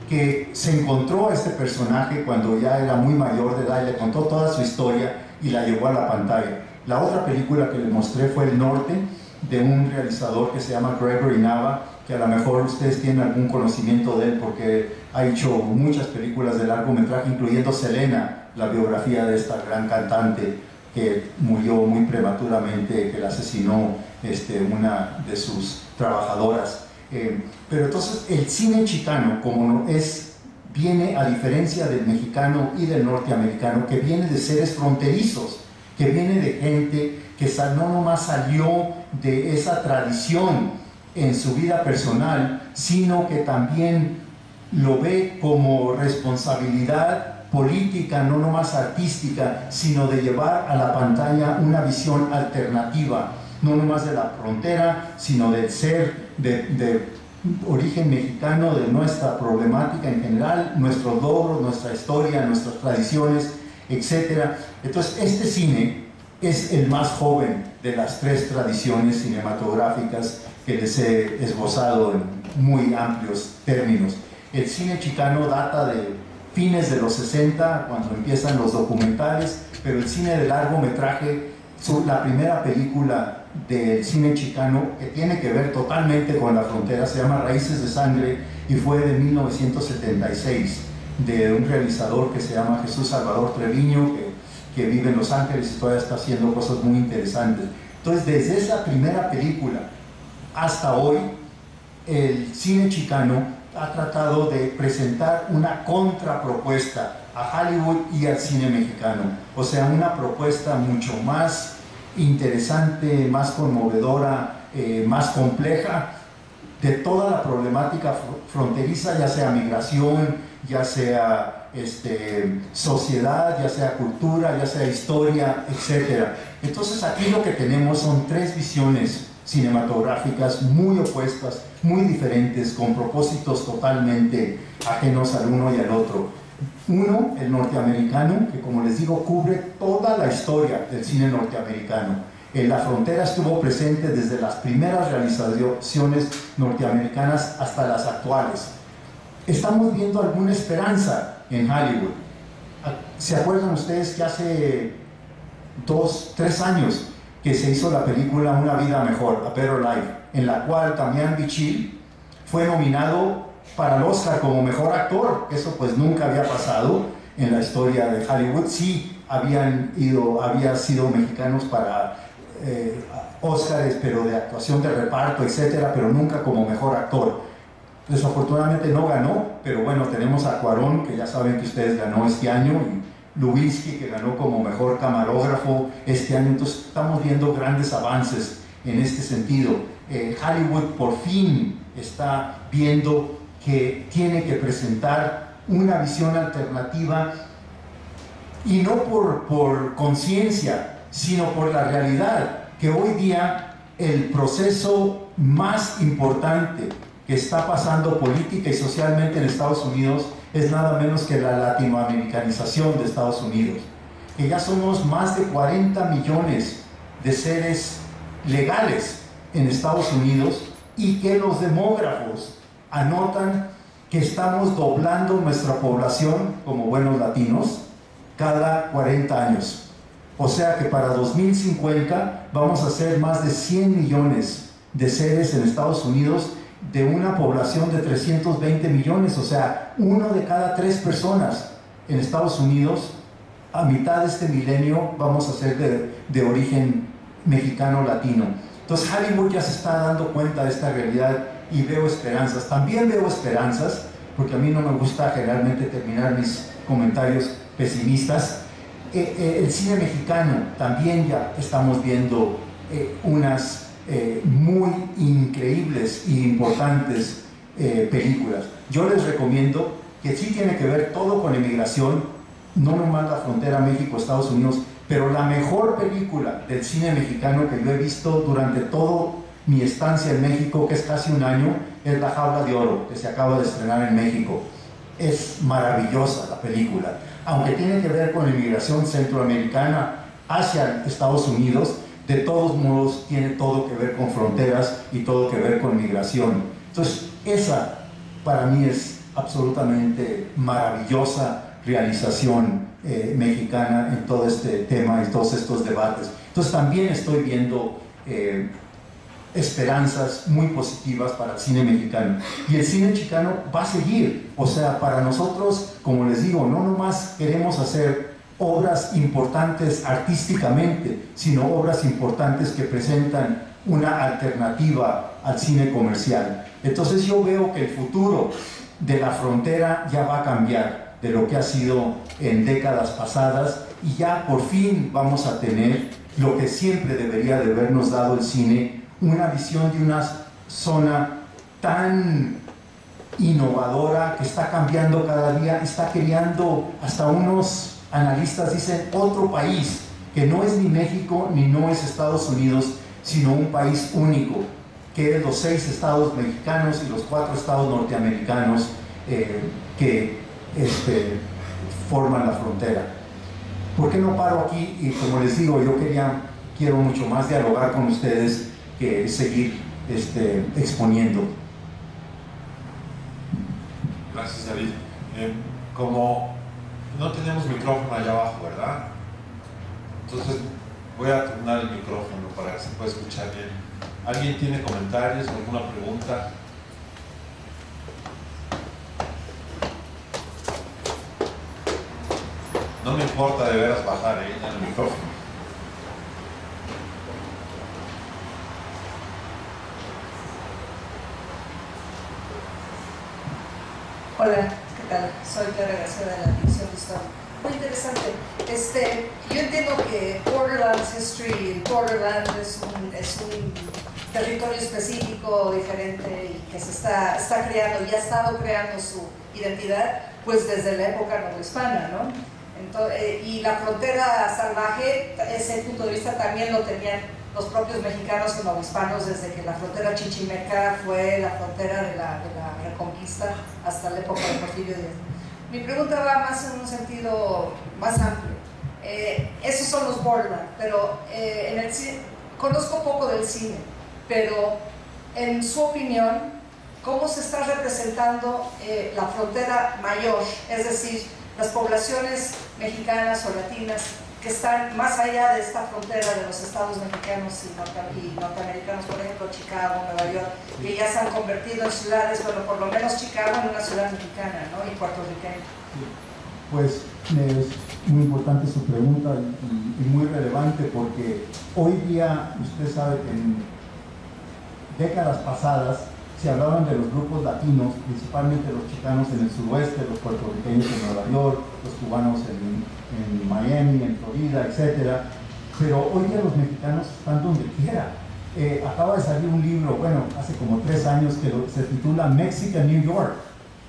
que se encontró a este personaje cuando ya era muy mayor de edad y le contó toda su historia y la llevó a la pantalla. La otra película que le mostré fue El Norte, de un realizador que se llama Gregory Nava, que a lo mejor ustedes tienen algún conocimiento de él porque ha hecho muchas películas de largometraje, incluyendo Selena, la biografía de esta gran cantante que murió muy prematuramente, que la asesinó una de sus trabajadoras. Pero entonces el cine chicano, como viene a diferencia del mexicano y del norteamericano, que viene de seres fronterizos, que viene de gente que no nomás salió de esa tradición en su vida personal, sino que también lo ve como responsabilidad política, no nomás artística, sino de llevar a la pantalla una visión alternativa, no nomás de la frontera, sino del ser de origen mexicano, de nuestra problemática en general, nuestros logros, nuestra historia, nuestras tradiciones, etc. Entonces, este cine es el más joven de las tres tradiciones cinematográficas que les he esbozado en muy amplios términos. El cine chicano data de fines de los 60, cuando empiezan los documentales, pero el cine de largometraje, la primera película del cine chicano que tiene que ver totalmente con la frontera, se llama Raíces de Sangre y fue de 1976, de un realizador que se llama Jesús Salvador Treviño, que vive en Los Ángeles y todavía está haciendo cosas muy interesantes. Entonces, desde esa primera película hasta hoy, el cine chicano ha tratado de presentar una contrapropuesta a Hollywood y al cine mexicano, o sea, una propuesta mucho más interesante, más conmovedora, más compleja de toda la problemática fronteriza, ya sea migración, ya sea sociedad, ya sea cultura, ya sea historia, etc. Entonces aquí lo que tenemos son tres visiones cinematográficas muy opuestas, muy diferentes, con propósitos totalmente ajenos al uno y al otro. Uno, el norteamericano, que como les digo, cubre toda la historia del cine norteamericano. La frontera estuvo presente desde las primeras realizaciones norteamericanas hasta las actuales. Estamos viendo alguna esperanza en Hollywood. ¿Se acuerdan ustedes que hace 2-3 años que se hizo la película Una Vida Mejor, A Better Life, en la cual Damián Bichir fue nominado para el Oscar como mejor actor? Eso pues nunca había pasado en la historia de Hollywood. Sí había sido mexicanos para Oscars, pero de actuación de reparto, etcétera, pero nunca como mejor actor. Desafortunadamente no ganó, pero bueno, tenemos a Cuarón, que ya saben que ustedes ganó este año, y Lubinsky, que ganó como mejor camarógrafo este año. Entonces estamos viendo grandes avances en este sentido. Hollywood por fin está viendo que tiene que presentar una visión alternativa, y no por conciencia, sino por la realidad, que hoy día el proceso más importante que está pasando política y socialmente en Estados Unidos es nada menos que la latinoamericanización de Estados Unidos, que ya somos más de 40 millones de seres legales en Estados Unidos, y que los demógrafos anotan que estamos doblando nuestra población como buenos latinos cada 40 años. O sea que para 2050 vamos a ser más de 100 millones de seres en Estados Unidos, de una población de 320 millones, o sea, 1 de cada 3 personas en Estados Unidos, a mitad de este milenio, vamos a ser de origen mexicano-latino. Entonces Hollywood ya se está dando cuenta de esta realidad y veo esperanzas. También veo esperanzas, porque a mí no me gusta generalmente terminar mis comentarios pesimistas. El cine mexicano también ya estamos viendo unas muy increíbles e importantes películas. Yo les recomiendo, que sí tiene que ver todo con emigración, no nomás la frontera México-Estados Unidos, pero la mejor película del cine mexicano que yo he visto durante toda mi estancia en México, que es casi un año, es La Jaula de Oro, que se acaba de estrenar en México. es maravillosa la película. Aunque tiene que ver con la inmigración centroamericana hacia Estados Unidos, de todos modos tiene todo que ver con fronteras y todo que ver con migración. Entonces, esa para mí es absolutamente maravillosa realización mexicana en todo este tema y todos estos debates. Entonces también estoy viendo esperanzas muy positivas para el cine mexicano, y el cine chicano va a seguir. O sea, para nosotros, como les digo, no nomás queremos hacer obras importantes artísticamente, sino obras importantes que presentan una alternativa al cine comercial. Entonces yo veo que el futuro de la frontera ya va a cambiar de lo que ha sido en décadas pasadas, y ya por fin vamos a tener lo que siempre debería de habernos dado el cine, una visión de una zona tan innovadora que está cambiando cada día, está creando, hasta unos analistas dicen, otro país, que no es ni México ni no es Estados Unidos, sino un país único, que es los 6 estados mexicanos y los 4 estados norteamericanos que forman la frontera. ¿Por qué no paro aquí? Y como les digo, yo quiero mucho más dialogar con ustedes que seguir exponiendo.
Gracias, David. Como no tenemos micrófono allá abajo, ¿verdad? Entonces voy a turnar el micrófono para que se pueda escuchar bien. ¿Alguien tiene comentarios, alguna pregunta? No me importa de veras bajar en el micrófono.
Hola, ¿qué tal? Soy Clara García de la División de Historia. Muy interesante. Yo entiendo que Borderlands History, Borderland es un territorio específico, diferente, y que se está creando y ha estado creando su identidad pues desde la época novohispana, ¿no? Entonces, y la frontera salvaje, ese punto de vista también lo tenían los propios mexicanos y novohispanos desde que la frontera chichimeca fue la frontera de la Reconquista hasta la época de Porfirio Díaz. Mi pregunta va más en un sentido más amplio. Esos son los borderlands, pero conozco poco del cine, pero en su opinión, ¿cómo se está representando la frontera mayor? Es decir, las poblaciones mexicanas o latinas que están más allá de esta frontera de los estados mexicanos y norteamericanos, por ejemplo Chicago, Nueva York, que ya se han convertido en ciudades, bueno, por lo menos Chicago en una ciudad mexicana, ¿no? Y puertorriqueña.
Pues es muy importante su pregunta y muy relevante, porque hoy día usted sabe que en décadas pasadas se hablaban de los grupos latinos, principalmente los chicanos en el suroeste, los puertorriqueños en Nueva York, los cubanos en Miami, en Florida, etc. Pero hoy día los mexicanos están donde quiera. Acaba de salir un libro, bueno, hace como 3 años, que se titula Mexican New York.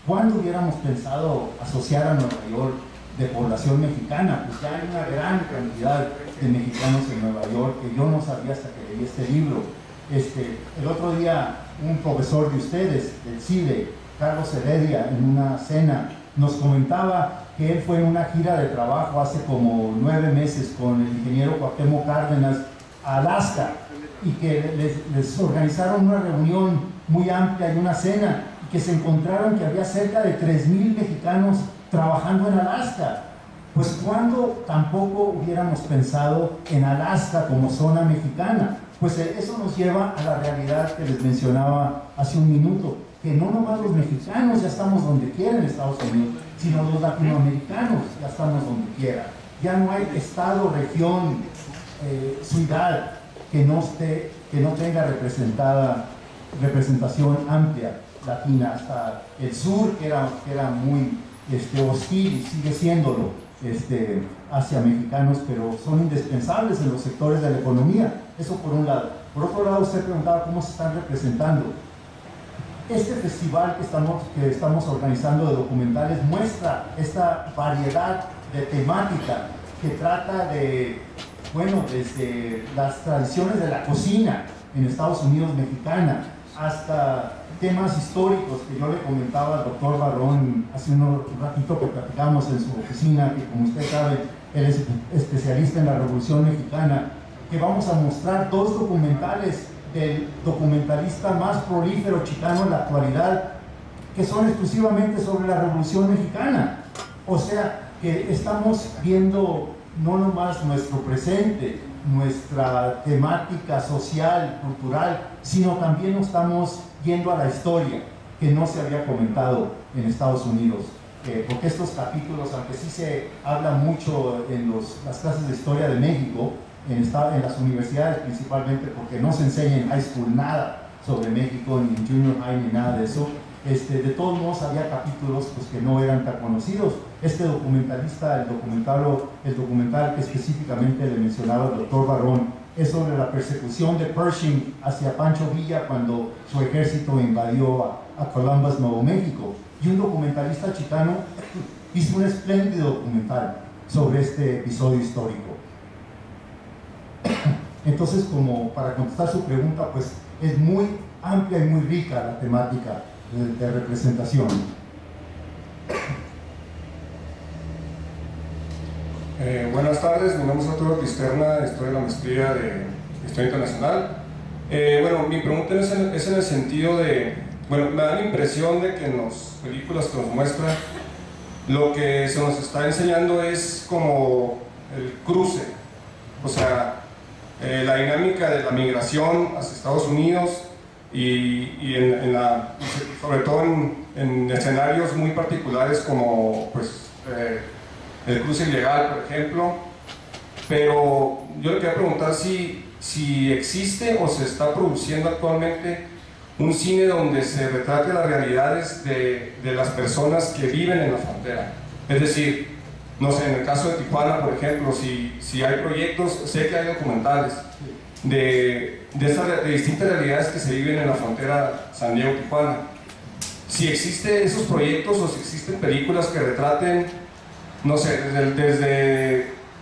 ¿Cuándo hubiéramos pensado asociar a Nueva York de población mexicana? Pues ya hay una gran cantidad de mexicanos en Nueva York que yo no sabía hasta que leí este libro. El otro día un profesor de ustedes, del CIDE, Carlos Heredia, en una cena, nos comentaba que él fue en una gira de trabajo hace como 9 meses con el ingeniero Cuauhtémoc Cárdenas a Alaska, y que les organizaron una reunión muy amplia y una cena, y que se encontraron que había cerca de 3,000 mexicanos trabajando en Alaska. Pues cuando tampoco hubiéramos pensado en Alaska como zona mexicana. Pues eso nos lleva a la realidad que les mencionaba hace un minuto, que no nomás los mexicanos ya estamos donde quiera en Estados Unidos, sino los latinoamericanos ya estamos donde quiera. Ya no hay estado, región, ciudad que no tenga representación amplia latina. Hasta el sur, que era muy hostil y sigue siéndolo hacia mexicanos, pero son indispensables en los sectores de la economía. Eso por un lado. Por otro lado, usted preguntaba cómo se están representando. Este festival que estamos organizando de documentales muestra esta variedad de temática que trata de, bueno, desde las tradiciones de la cocina en Estados Unidos mexicana, hasta temas históricos que yo le comentaba al doctor Barrón hace un ratito que platicamos en su oficina, que como usted sabe, él es especialista en la Revolución Mexicana, que vamos a mostrar 2 documentales del documentalista más prolífero chicano en la actualidad, que son exclusivamente sobre la Revolución Mexicana. O sea, que estamos viendo no nomás nuestro presente, nuestra temática social, cultural, sino también estamos yendo a la historia, que no se había comentado en Estados Unidos. Porque estos capítulos, aunque sí se habla mucho en las clases de historia de México, en las universidades principalmente, porque no se enseña en high school nada sobre México, ni en junior high, ni nada de eso, de todos modos había capítulos pues, que no eran tan conocidos. Este documentalista, el documental que específicamente le mencionaba el doctor Barrón, es sobre la persecución de Pershing hacia Pancho Villa cuando su ejército invadió a Columbus, Nuevo México. Y un documentalista chicano hizo un espléndido documental sobre este episodio histórico. Entonces, como para contestar su pregunta, pues es muy amplia y muy rica la temática de representación.
Buenas tardes, mi nombre es Arturo Pisterna, estoy en la maestría de Historia Internacional. Bueno, mi pregunta es en el sentido de, bueno, me da la impresión de que en las películas que nos muestran, lo que se nos está enseñando es como el cruce, o sea, la dinámica de la migración hacia Estados Unidos y sobre todo en escenarios muy particulares como pues, el cruce ilegal, por ejemplo. Pero yo le quería preguntar si existe o se está produciendo actualmente un cine donde se retrate las realidades de las personas que viven en la frontera. Es decir, no sé, en el caso de Tijuana, por ejemplo, si hay proyectos, sé que hay documentales de distintas realidades que se viven en la frontera San Diego-Tijuana. Si existen esos proyectos o si existen películas que retraten, no sé,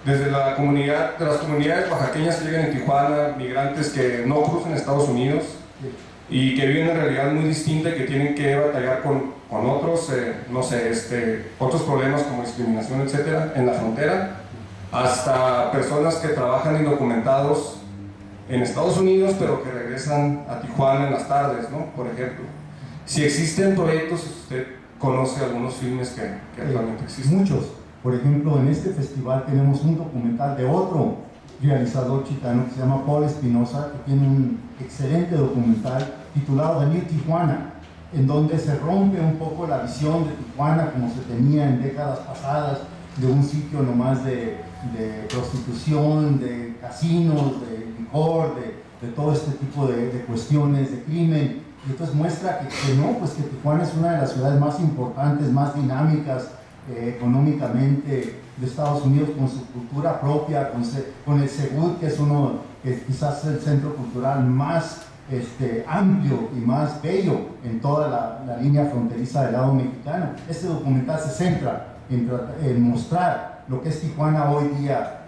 desde la comunidad, de las comunidades oaxaqueñas que viven en Tijuana, migrantes que no cruzan Estados Unidos y que viven en realidad muy distinta y que tienen que batallar con otros, no sé, otros problemas como discriminación, etcétera, en la frontera, hasta personas que trabajan indocumentados en Estados Unidos pero que regresan a Tijuana en las tardes, ¿no? Por ejemplo. Si existen proyectos, usted conoce algunos filmes que actualmente existen.
Muchos. Por ejemplo, en este festival tenemos un documental de otro realizador chicano que se llama Paul Espinosa, que tiene un excelente documental titulado The New Tijuana, en donde se rompe un poco la visión de Tijuana como se tenía en décadas pasadas, de un sitio nomás de prostitución, de casinos, de licor, de todo este tipo de cuestiones, de crimen. Y entonces muestra que no, pues que Tijuana es una de las ciudades más importantes, más dinámicas económicamente de Estados Unidos, con su cultura propia, con el Segur, que es quizás el centro cultural más amplio y más bello en toda la línea fronteriza del lado mexicano. Este documental se centra en mostrar lo que es Tijuana hoy día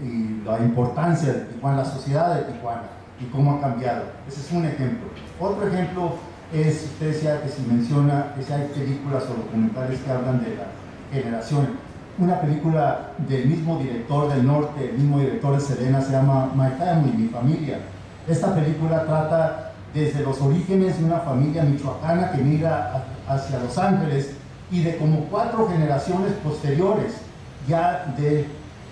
y la importancia de Tijuana, la sociedad de Tijuana y cómo ha cambiado. Ese es un ejemplo. Otro ejemplo es, usted decía que si menciona que si hay películas o documentales que hablan de la generación. Una película del mismo director del norte, el mismo director de Selena, se llama My Family, Mi Familia. Esta película trata desde los orígenes de una familia michoacana que migra hacia Los Ángeles y de como 4 generaciones posteriores ya de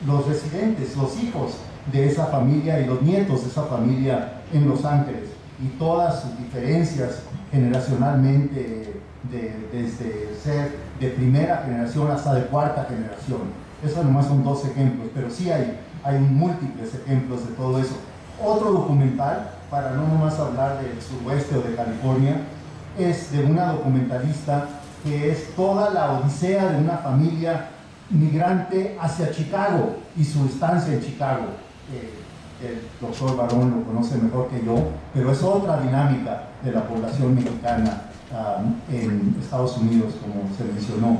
los residentes, los hijos de esa familia y los nietos de esa familia en Los Ángeles, y todas sus diferencias generacionalmente, desde ser de primera generación hasta de 4ª generación. Esos nomás son 2 ejemplos, pero sí hay múltiples ejemplos de todo eso. Otro documental, para no nomás hablar del suroeste o de California, es de una documentalista que es toda la odisea de una familia migrante hacia Chicago y su estancia en Chicago. El doctor Barrón lo conoce mejor que yo, pero es otra dinámica de la población mexicana en Estados Unidos, como se mencionó,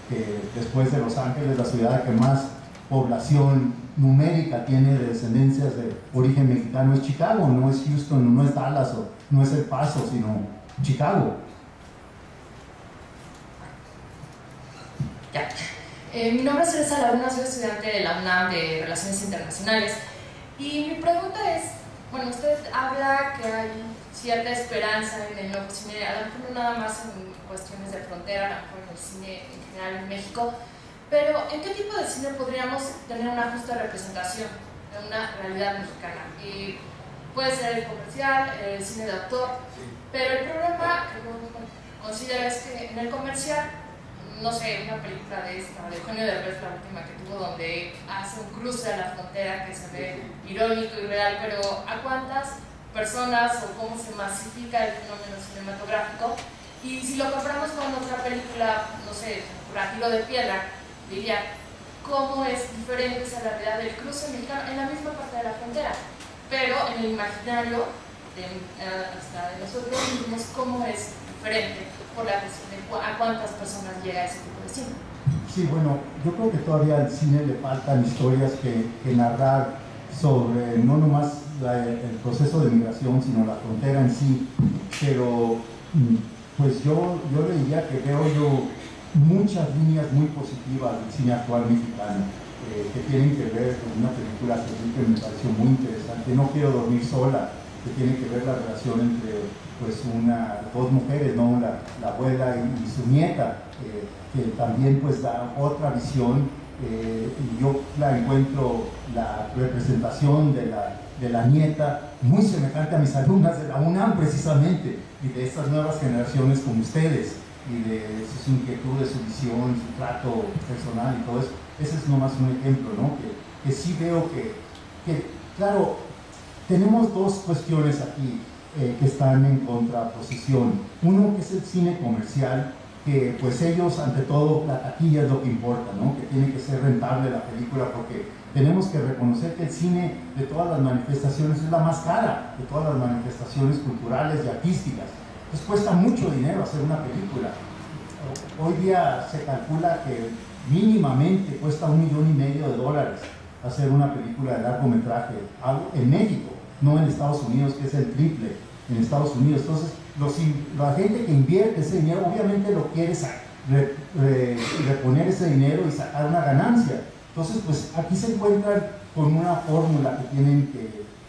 que después de Los Ángeles, la ciudad que más población numérica tiene de descendencias de origen mexicano es Chicago, no es Houston, no es Dallas, o no es El Paso, sino Chicago.
Ya. Mi nombre es Teresa Laguna, soy estudiante de la UNAM de Relaciones Internacionales. Y mi pregunta es, bueno, usted habla que hay cierta esperanza en el nuevo cine, a lo mejor no nada más en cuestiones de frontera, a lo mejor en el cine en general en México, pero ¿en qué tipo de cine podríamos tener una justa representación de una realidad mexicana? Y puede ser el comercial, el cine de autor, pero el problema que yo considero es que en el comercial, no sé, una película de esta, de Eugenio Derbez, la última que tuvo, donde hace un cruce a la frontera que se ve irónico y real, pero ¿a cuántas personas o cómo se masifica el fenómeno cinematográfico? Y si lo comparamos con otra película, no sé, Tiro de Piedra, diría, ¿cómo es diferente esa realidad del cruce mexicano en la misma parte de la frontera? Pero en el imaginario hasta de nosotros mismos, ¿cómo es diferente por la cuestión de a cuántas personas llega ese tipo de cine?
Sí, bueno, yo creo que todavía al cine le faltan historias que narrar sobre no nomás el proceso de migración, sino la frontera en sí, pero pues yo le diría que veo yo muchas líneas muy positivas del cine actual mexicano que tienen que ver con una película que me pareció muy interesante, No quiero dormir sola, que tiene que ver la relación entre pues dos mujeres, ¿no? la abuela y su nieta, que también pues da otra visión, y yo la encuentro la representación de la nieta muy semejante a mis alumnas de la UNAM precisamente, y de estas nuevas generaciones como ustedes, y de sus inquietudes, su visión, su trato personal y todo eso. Ese es nomás un ejemplo, ¿no? Que sí veo que claro, tenemos dos cuestiones aquí que están en contraposición. Uno que es el cine comercial, que pues ellos, ante todo, la taquilla es lo que importa, ¿no? Que tiene que ser rentable la película, porque tenemos que reconocer que el cine de todas las manifestaciones es la más cara de todas las manifestaciones culturales y artísticas. Pues cuesta mucho dinero hacer una película. Hoy día se calcula que mínimamente cuesta $1,5 millones hacer una película de largometraje en México, no en Estados Unidos, que es el triple en Estados Unidos. Entonces, la gente que invierte ese dinero obviamente lo quiere reponer ese dinero y sacar una ganancia. Entonces, pues aquí se encuentran con una fórmula que tienen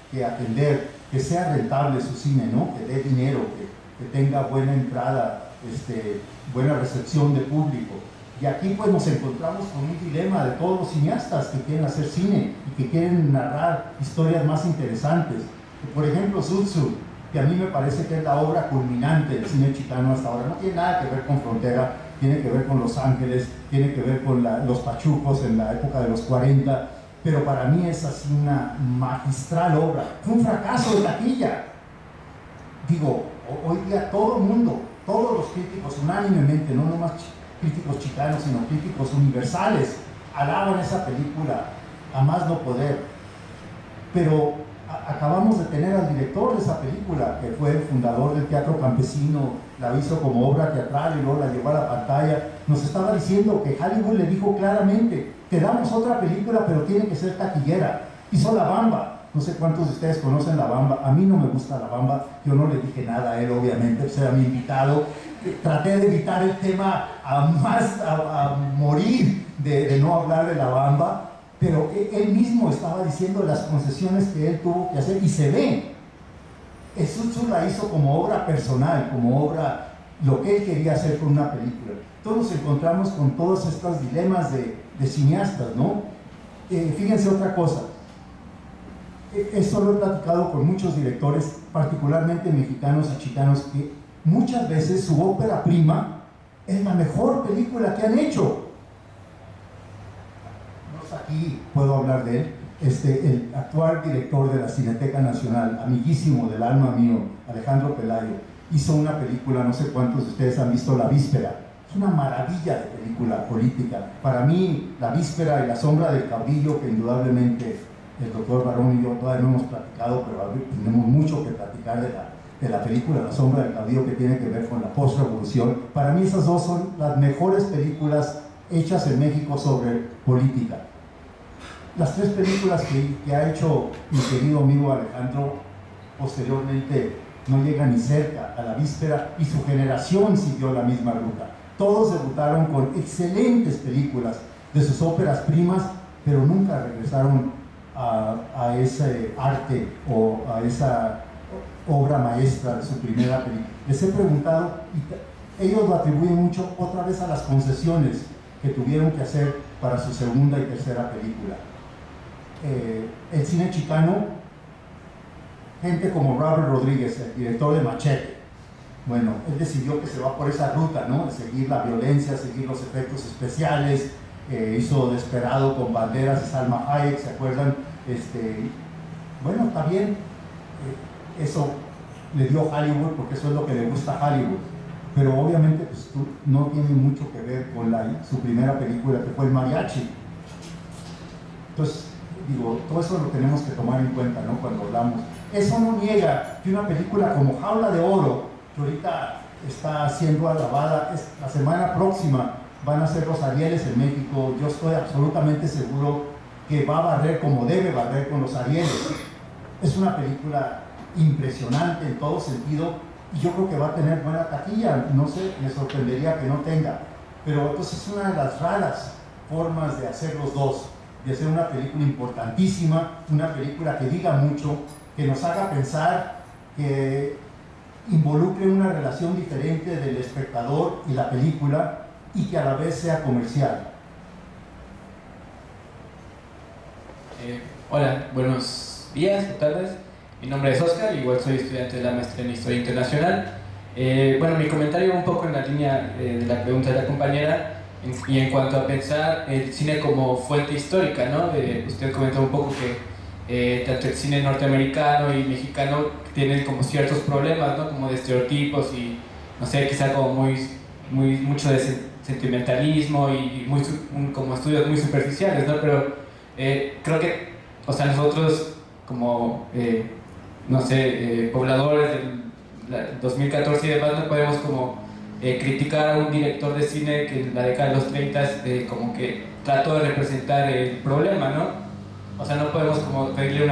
que atender, que sea rentable su cine, ¿no? Que dé dinero, que tenga buena entrada, buena recepción de público. Y aquí pues nos encontramos con un dilema de todos los cineastas que quieren hacer cine y que quieren narrar historias más interesantes. Por ejemplo, Sutsu, que a mí me parece que es la obra culminante del cine chicano hasta ahora, no tiene nada que ver con frontera, tiene que ver con Los Ángeles, tiene que ver con los pachucos en la época de los 40, pero para mí es así una magistral obra. Fue un fracaso de taquilla. Digo, hoy día todo el mundo, todos los críticos unánimemente, no nomás críticos chicanos, sino críticos universales, alaban esa película a más no poder. Pero acabamos de tener al director de esa película, que fue el fundador del Teatro Campesino, la hizo como obra teatral y luego la llevó a la pantalla. Nos estaba diciendo que Hollywood le dijo claramente, te damos otra película, pero tiene que ser taquillera. Hizo La Bamba. No sé cuántos de ustedes conocen La Bamba. A mí no me gusta La Bamba. Yo no le dije nada a él, obviamente, pues era mi invitado. Traté de evitar el tema a morir de no hablar de La Bamba, pero él mismo estaba diciendo las concesiones que él tuvo que hacer, y se ve. Sutsu la hizo como obra personal, como obra, lo que él quería hacer con una película. Entonces nos encontramos con todos estos dilemas de cineastas, ¿no? Fíjense otra cosa. Esto lo he platicado con muchos directores, particularmente mexicanos y chicanos, que muchas veces su ópera prima es la mejor película que han hecho. Aquí puedo hablar de él, el actual director de la Cineteca Nacional, amiguísimo del alma mío, Alejandro Pelayo, hizo una película, no sé cuántos de ustedes han visto, La Víspera. Es una maravilla de película política. Para mí, La Víspera y La Sombra del Caudillo, que indudablemente el doctor Barón y yo todavía no hemos platicado, pero tenemos mucho que platicar de la película La Sombra del Caudillo, que tiene que ver con la post-revolución. Para mí esas dos son las mejores películas hechas en México sobre política. las 3 películas que ha hecho mi querido amigo Alejandro posteriormente no llegan ni cerca a la víspera, y su generación siguió la misma ruta. Todos debutaron con excelentes películas de sus óperas primas, pero nunca regresaron a ese arte o a esa obra maestra de su primera película. Les he preguntado, y ellos lo atribuyen mucho otra vez a las concesiones que tuvieron que hacer para su segunda y tercera película. El cine chicano, gente como Robert Rodríguez, el director de Machete, bueno, él decidió que se va por esa ruta, ¿no? Seguir la violencia, seguir los efectos especiales. Hizo Desperado con Banderas y Salma Hayek, ¿se acuerdan? Bueno, está bien, eso le dio Hollywood porque eso es lo que le gusta a Hollywood, pero obviamente pues, no tiene mucho que ver con su primera película, que fue El Mariachi. Entonces, digo, todo eso lo tenemos que tomar en cuenta, ¿no? Cuando hablamos. Eso no niega que una película como Jaula de Oro, que ahorita está siendo alabada, la semana próxima van a ser los Arieles en México, yo estoy absolutamente seguro que va a barrer como debe barrer con los Arieles. Es una película impresionante en todo sentido, y yo creo que va a tener buena taquilla, no sé, me sorprendería que no tenga, pero entonces es una de las raras formas de hacer los dos, de hacer una película importantísima, una película que diga mucho, que nos haga pensar, que involucre una relación diferente del espectador y la película, y que a la vez sea comercial.
Hola, buenos días o tardes. Mi nombre es Oscar, igual soy estudiante de la maestría en Historia Internacional. Bueno, mi comentario un poco en la línea de la pregunta de la compañera, y en cuanto a pensar el cine como fuente histórica, ¿no? Usted comentó un poco que tanto el cine norteamericano y mexicano tienen como ciertos problemas, ¿no? Como de estereotipos y, no sé, quizá como mucho de sentimentalismo y como estudios muy superficiales, ¿no? Pero creo que, o sea, nosotros como, no sé, pobladores del 2014 y demás, no podemos como criticar a un director de cine que en la década de los 30 como que trató de representar el problema, ¿no? O sea, no podemos como pedirle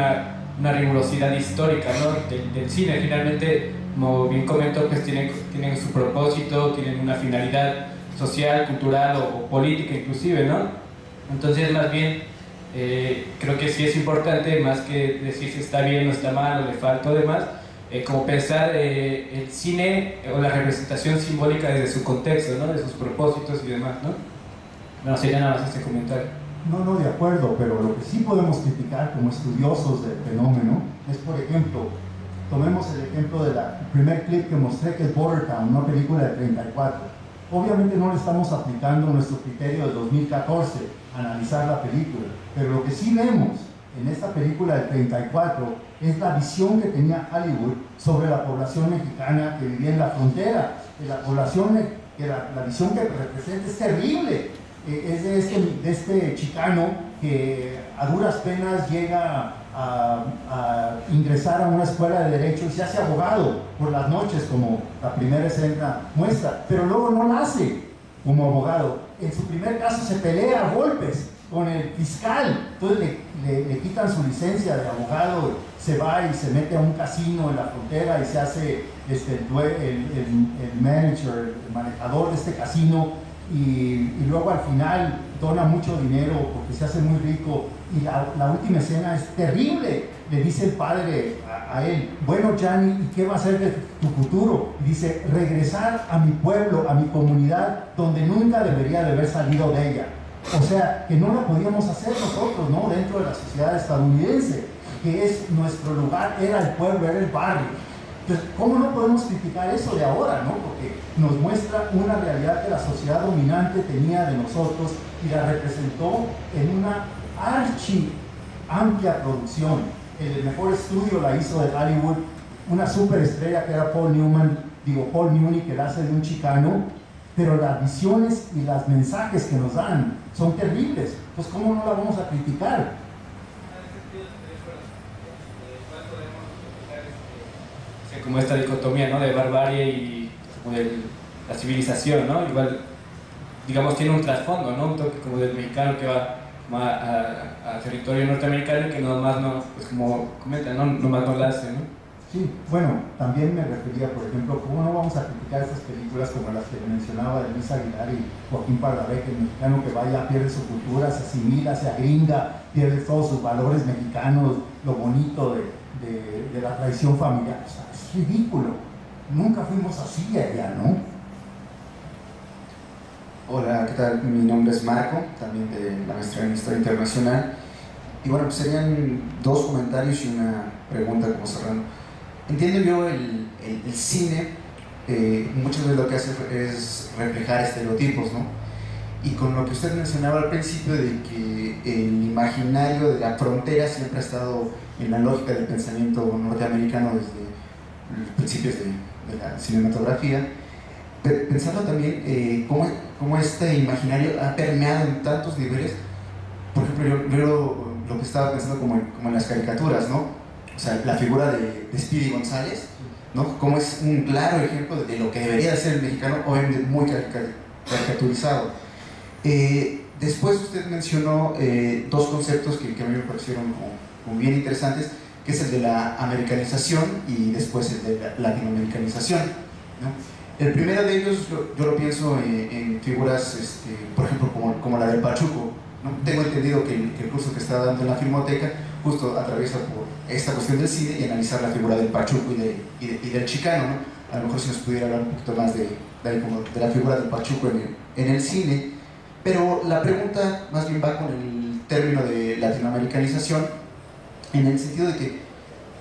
una rigurosidad histórica, ¿no? del cine. Finalmente, como bien comentó, pues tienen su propósito, tienen una finalidad social, cultural o política inclusive, ¿no? Entonces, más bien, creo que sí es importante, más que decir si está bien o está mal o le falta o demás, como pensar el cine o la representación simbólica desde su contexto, ¿no? De sus propósitos y demás, ¿no? Bueno, sería nada más este comentario.
No, de acuerdo, pero lo que sí podemos criticar como estudiosos del fenómeno es, por ejemplo, tomemos el ejemplo del primer clip que mostré, que es Border Town, una película de 34. Obviamente no le estamos aplicando nuestro criterio de 2014 a analizar la película, pero lo que sí vemos en esta película del 34 es la visión que tenía Hollywood sobre la población mexicana que vivía en la frontera. La población, la visión que representa es terrible. Es de este chicano que a duras penas llega a ingresar a una escuela de derecho y se hace abogado por las noches, como la primera escena muestra, pero luego no la hace como abogado. En su primer caso se pelea a golpes con el fiscal, entonces le quitan su licencia de abogado, se va y se mete a un casino en la frontera y se hace el manager, el manejador de este casino. Y luego al final dona mucho dinero porque se hace muy rico, y la última escena es terrible. Le dice el padre a él: bueno, Gianni, ¿y qué va a ser de tu futuro? Y dice: regresar a mi pueblo, a mi comunidad, donde nunca debería de haber salido de ella. O sea, que no lo podíamos hacer nosotros, ¿no? Dentro de la sociedad estadounidense, que es nuestro lugar, era el pueblo, era el barrio. Entonces, ¿cómo no podemos criticar eso de ahora, no? Porque nos muestra una realidad que la sociedad dominante tenía de nosotros y la representó en una amplia producción. El mejor estudio la hizo de Hollywood una superestrella que era Paul Newman, que la hace de un chicano, pero las visiones y los mensajes que nos dan son terribles. Pues ¿cómo no la vamos a criticar?
Como esta dicotomía, ¿no? De barbarie y como de la civilización, ¿no? Igual, digamos, tiene un trasfondo, ¿no? Un toque como del mexicano que va a territorio norteamericano y que nomás no, pues como comentan, ¿no? Nomás no la hace, ¿no?
Sí, bueno, también me refería, por ejemplo, ¿cómo no vamos a criticar esas películas como las que mencionaba de Luis Aguilar y Joaquín Pardavé, que el mexicano que vaya pierde su cultura, se asimila, se agringa, pierde todos sus valores mexicanos, lo bonito de la tradición familiar? O sea, es ridículo. Nunca fuimos así allá, ¿no?
Hola, ¿qué tal? Mi nombre es Marco, también de la maestría en Historia Internacional. Y bueno, pues serían dos comentarios y una pregunta como cerrando. Entiendo yo el cine, muchas veces lo que hace es reflejar estereotipos, ¿no? Y con lo que usted mencionaba al principio de que el imaginario de la frontera siempre ha estado en la lógica del pensamiento norteamericano desde los principios de la cinematografía, pensando también cómo este imaginario ha permeado en tantos niveles. Por ejemplo, yo lo que estaba pensando como en las caricaturas, ¿no? O sea, la figura de Speedy González, ¿no? Como es un claro ejemplo de lo que debería ser el mexicano, obviamente muy caricaturizado. Después usted mencionó dos conceptos que a mí me parecieron como bien interesantes, que es el de la americanización y después el de la latinoamericanización, ¿no? El primero de ellos yo lo pienso en figuras, por ejemplo, como la del Pachuco, ¿no? Tengo entendido que el curso que está dando en la Filmoteca justo atraviesa por esta cuestión del cine y analizar la figura del Pachuco y del Chicano, ¿no? A lo mejor si nos pudiera hablar un poquito más de la figura del Pachuco en el cine. Pero la pregunta más bien va con el término de latinoamericanización, en el sentido de que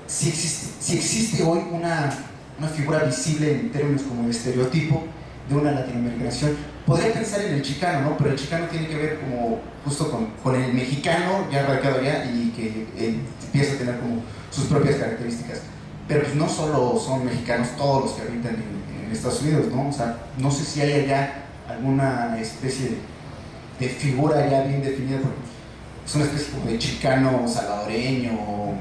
si existe hoy una figura visible en términos como de estereotipo de una latinoamericanización. Podría pensar en el chicano, ¿no? Pero el chicano tiene que ver como justo con el mexicano ya radicado allá y que empieza a tener como sus propias características. Pero pues no solo son mexicanos todos los que habitan en Estados Unidos, ¿no? O sea, no sé si hay allá alguna especie de figura ya bien definida, porque es una especie como de chicano salvadoreño o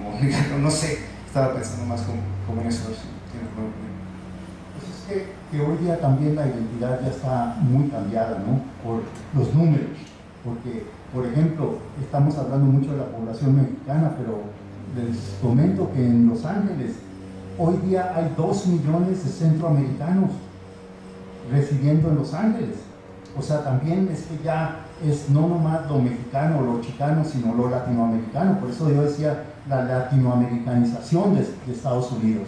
no sé, estaba pensando más como en eso.
Pues es que hoy día también la identidad ya está muy cambiada, ¿no? Por los números, porque, por ejemplo, estamos hablando mucho de la población mexicana, pero les comento que en Los Ángeles hoy día hay 2 millones de centroamericanos residiendo en Los Ángeles. O sea, también es que ya es no nomás lo mexicano o lo chicano, sino lo latinoamericano. Por eso yo decía la latinoamericanización de Estados Unidos,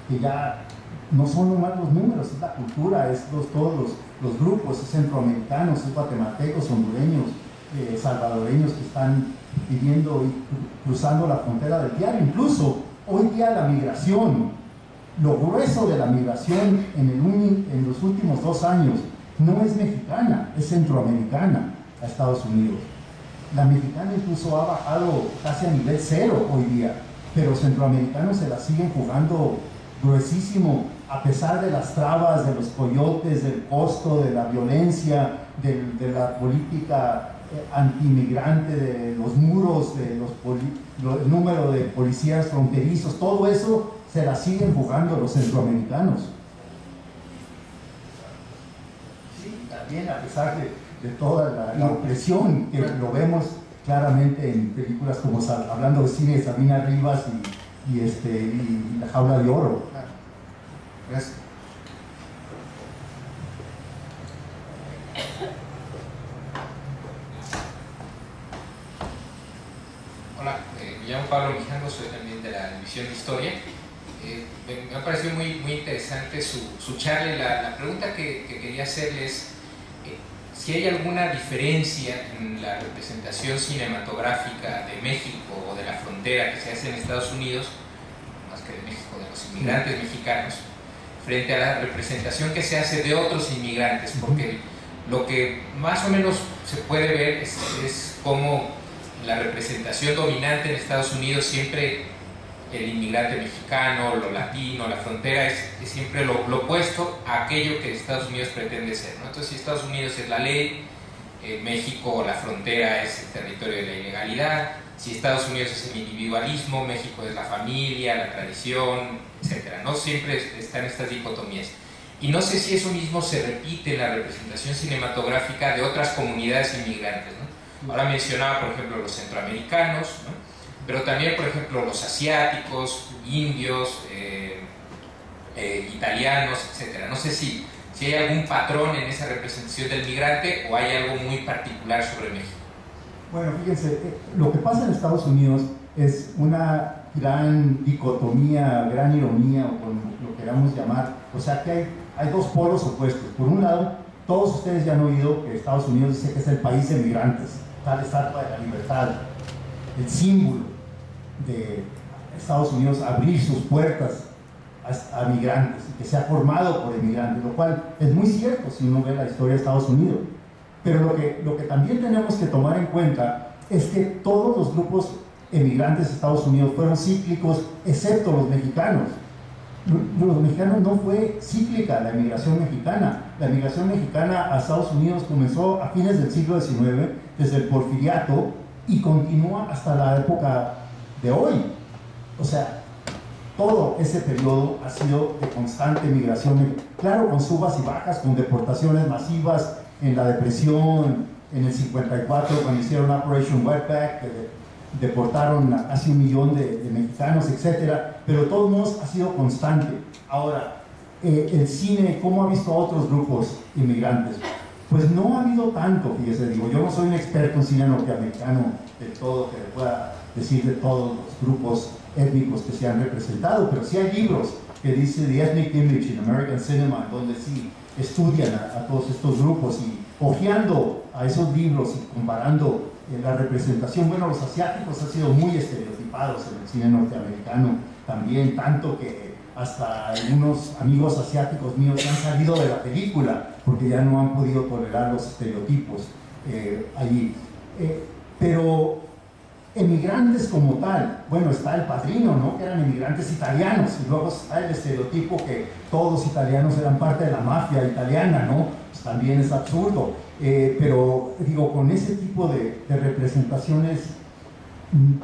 que ya no son nomás los números, es la cultura, es todos los grupos, es centroamericanos, es guatemaltecos, hondureños, salvadoreños que están viviendo y cruzando la frontera del diario. Incluso hoy día la migración, lo grueso de la migración en los últimos 2 años no es mexicana, es centroamericana a Estados Unidos. La mexicana incluso ha bajado casi a nivel 0 hoy día, pero los centroamericanos se la siguen jugando gruesísimo a pesar de las trabas, de los coyotes, del costo, de la violencia, de la política antimigrante, de los muros, el número de policías fronterizos. Todo eso se la siguen jugando los centroamericanos. También a pesar de toda la opresión que lo vemos claramente en películas como, hablando de cine, de Sabina Rivas y La Jaula de Oro.
Gracias.
Hola, me llamo Pablo Mijangos, soy también de la División de Historia. Me ha parecido muy interesante su charla y la pregunta que quería hacerle es si hay alguna diferencia en la representación cinematográfica de México o de la frontera que se hace en Estados Unidos, más que de México, de los inmigrantes mexicanos, frente a la representación que se hace de otros inmigrantes, porque lo que más o menos se puede ver es cómo la representación dominante en Estados Unidos siempre el inmigrante mexicano, lo latino, la frontera es siempre lo opuesto a aquello que Estados Unidos pretende ser, ¿no? Entonces, si Estados Unidos es la ley, México, la frontera es el territorio de la ilegalidad. Si Estados Unidos es el individualismo, México es la familia, la tradición, etc. ¿No? Siempre están estas dicotomías. Y no sé si eso mismo se repite en la representación cinematográfica de otras comunidades inmigrantes, ¿no? Ahora mencionaba, por ejemplo, los centroamericanos, ¿no? Pero también, por ejemplo, los asiáticos, indios, italianos, etc. No sé si hay algún patrón en esa representación del migrante o hay algo muy particular sobre México.
Bueno, fíjense, lo que pasa en Estados Unidos es una gran dicotomía, gran ironía, o como lo queramos llamar. O sea que hay dos polos opuestos. Por un lado, todos ustedes ya han oído que Estados Unidos dice que es el país de migrantes, está la Estatua de la Libertad, el símbolo de Estados Unidos, abrir sus puertas a migrantes, y que se ha formado por inmigrantes, lo cual es muy cierto si uno ve la historia de Estados Unidos. Pero lo que también tenemos que tomar en cuenta es que todos los grupos emigrantes de Estados Unidos fueron cíclicos, excepto los mexicanos. Los mexicanos no fue cíclica la emigración mexicana. La emigración mexicana a Estados Unidos comenzó a fines del siglo XIX, desde el Porfiriato, y continúa hasta la época de hoy. O sea, todo ese periodo ha sido de constante migración, claro, con subas y bajas, con deportaciones masivas en la depresión, en el 54, cuando hicieron Operation Wetback, que deportaron a casi 1 millón de mexicanos, etc. Pero de todos modos ha sido constante. Ahora, el cine, ¿cómo ha visto a otros grupos inmigrantes? Pues no ha habido tanto, fíjese, digo, yo no soy un experto en cine norteamericano del todo, que pueda decir de todos los grupos étnicos que se han representado, pero sí hay libros que dice The Ethnic Image in American Cinema, donde sí estudian a todos estos grupos, y hojeando a esos libros y comparando la representación, bueno, los asiáticos han sido muy estereotipados en el cine norteamericano también, tanto que hasta algunos amigos asiáticos míos han salido de la película porque ya no han podido tolerar los estereotipos allí. Pero emigrantes como tal, bueno, está El Padrino, ¿no?, que eran emigrantes italianos, y luego está el estereotipo que todos italianos eran parte de la mafia italiana, ¿no? Pues también es absurdo, pero digo, con ese tipo de representaciones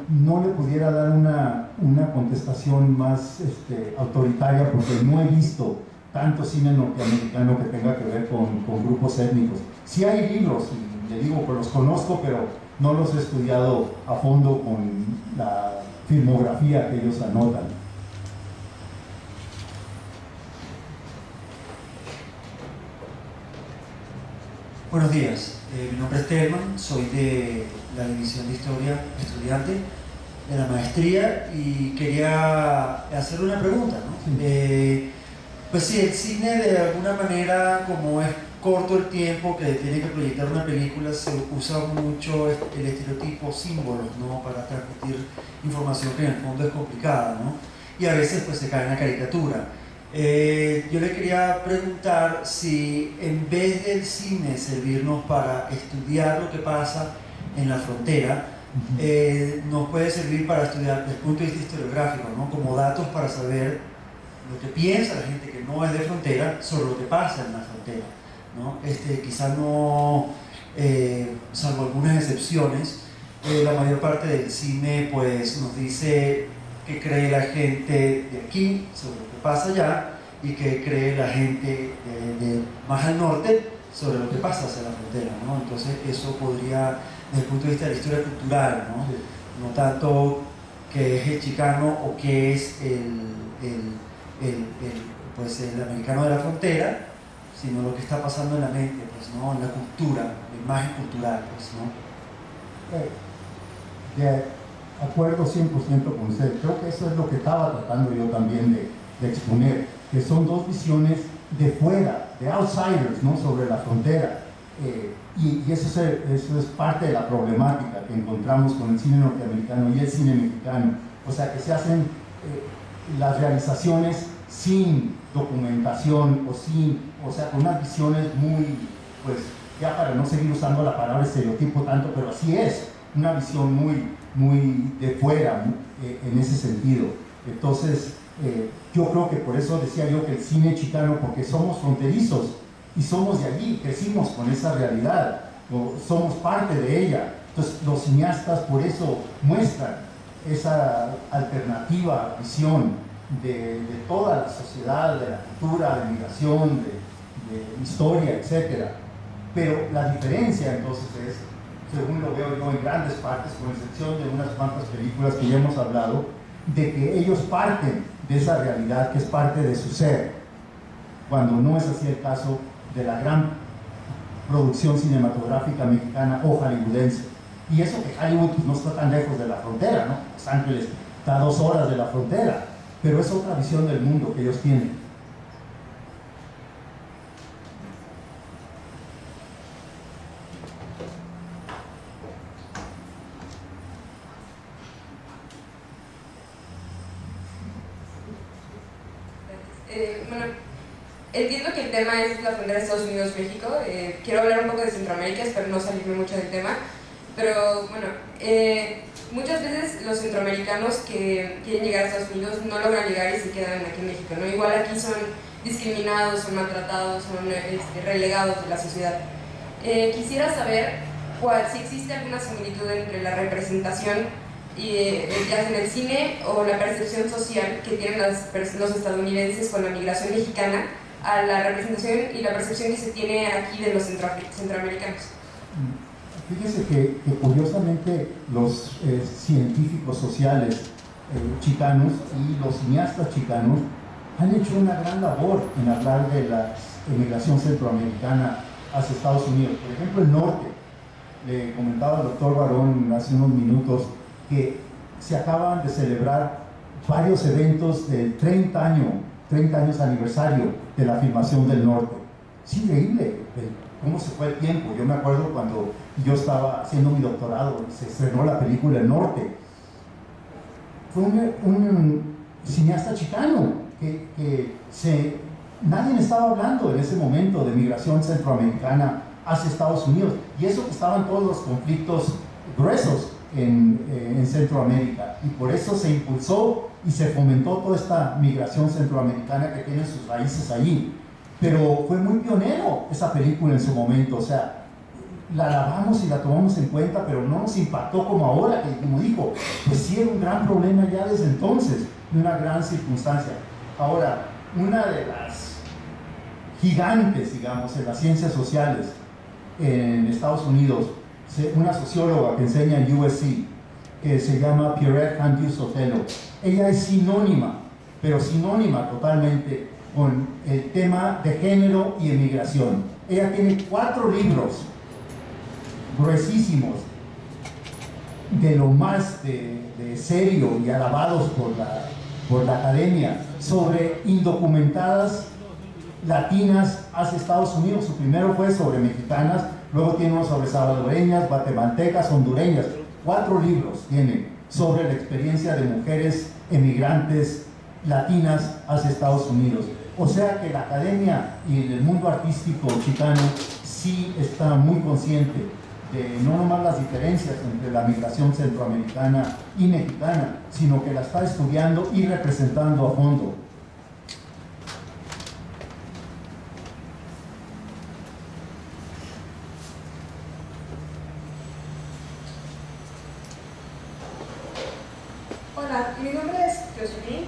no le pudiera dar una contestación más autoritaria, porque no he visto tanto cine norteamericano que tenga que ver con grupos étnicos. Sí hay libros, y le digo, pues los conozco, pero no los he estudiado a fondo con la filmografía que ellos anotan.
Buenos días, mi nombre es Telman, soy de la División de Historia, estudiante de la maestría, y quería hacer una pregunta, ¿no? Pues sí, el cine de alguna manera, como es corto el tiempo que tiene que proyectar una película, se usa mucho el estereotipo, símbolos, ¿no?, para transmitir información que en el fondo es complicada, ¿no? Y a veces pues se cae en la caricatura. Yo le quería preguntar si en vez del cine servirnos para estudiar lo que pasa en la frontera, nos puede servir para estudiar desde el punto de vista historiográfico, ¿no?, como datos para saber lo que piensa la gente que no es de frontera sobre lo que pasa en la frontera, ¿no? Quizás no, salvo algunas excepciones, la mayor parte del cine pues nos dice qué cree la gente de aquí sobre lo que pasa allá, y qué cree la gente de más al norte sobre lo que pasa hacia la frontera, ¿no? Entonces eso podría, desde el punto de vista de la historia cultural, ¿no? No tanto qué es el chicano o qué es pues el americano de la frontera, sino lo que está pasando en la mente, pues, ¿no?, en la cultura, la imagen cultural, pues, ¿no?
De acuerdo 100% con usted. Creo que eso es lo que estaba tratando yo también de exponer, que son dos visiones de fuera, de outsiders, ¿no?, sobre la frontera. Y eso es parte de la problemática que encontramos con el cine norteamericano y el cine mexicano. O sea, que se hacen las realizaciones sin documentación, o sea, con unas visiones muy, pues, ya para no seguir usando la palabra estereotipo tanto, pero así es, una visión muy de fuera en ese sentido. Entonces, yo creo que por eso decía yo que el cine chicano, porque somos fronterizos y somos de allí, crecimos con esa realidad, somos parte de ella. Entonces, los cineastas por eso muestran esa alternativa visión de toda la sociedad, de la cultura, de migración, de historia, etc. Pero la diferencia entonces es según lo veo yo en grandes partes, con excepción de unas cuantas películas que ya hemos hablado, de que ellos parten de esa realidad que es parte de su ser, cuando no es así el caso de la gran producción cinematográfica mexicana o hollywoodense. Y eso que Hollywood no está tan lejos de la frontera, ¿no? Los Ángeles está a 2 horas de la frontera, pero es otra visión del mundo que ellos tienen.
Bueno, entiendo que el tema es la frontera de Estados Unidos-México. Quiero hablar un poco de Centroamérica, espero no salirme mucho del tema. Pero bueno, muchas veces los centroamericanos que quieren llegar a Estados Unidos no logran llegar y se quedan aquí en México, ¿no? Igual aquí son discriminados, son maltratados, son relegados de la sociedad. Quisiera saber si existe alguna similitud entre la representación ya en el cine o la percepción social que tienen los estadounidenses con la migración mexicana a la representación y la percepción que se tiene aquí de los centroamericanos.
Fíjese que curiosamente los científicos sociales chicanos y los cineastas chicanos han hecho una gran labor en hablar de la emigración centroamericana hacia Estados Unidos. Por ejemplo, el norte. Le comentaba al doctor Barón hace unos minutos que se acaban de celebrar varios eventos del 30 años aniversario de la filmación del norte. Es increíble cómo se fue el tiempo. Yo me acuerdo cuando yo estaba haciendo mi doctorado, se estrenó la película El Norte. Fue un cineasta chicano que nadie estaba hablando en ese momento de migración centroamericana hacia Estados Unidos. Y eso que estaban todos los conflictos gruesos en Centroamérica, y por eso se impulsó y se fomentó toda esta migración centroamericana que tiene sus raíces allí. Pero fue muy pionero esa película en su momento, o sea, la alabamos y la tomamos en cuenta, pero no nos impactó como ahora, que como dijo, pues sí era un gran problema ya desde entonces, y una gran circunstancia. Ahora, una de las gigantes, digamos, en las ciencias sociales en Estados Unidos, una socióloga que enseña en USC, que se llama Pierrette Cantu-Sotelo. Ella es sinónima, pero sinónima totalmente con el tema de género y emigración. Ella tiene 4 libros gruesísimos, de lo más de serio y alabados por la academia, sobre indocumentadas latinas hacia Estados Unidos. Su primero fue sobre mexicanas, luego tiene uno sobre salvadoreñas, guatemaltecas, hondureñas. 4 libros tiene sobre la experiencia de mujeres emigrantes latinas hacia Estados Unidos. O sea que la academia y el mundo artístico chicano sí está muy consciente de no nomás las diferencias entre la migración centroamericana y mexicana, sino que la está estudiando y representando a fondo.
Hola, mi nombre es Jocelyn.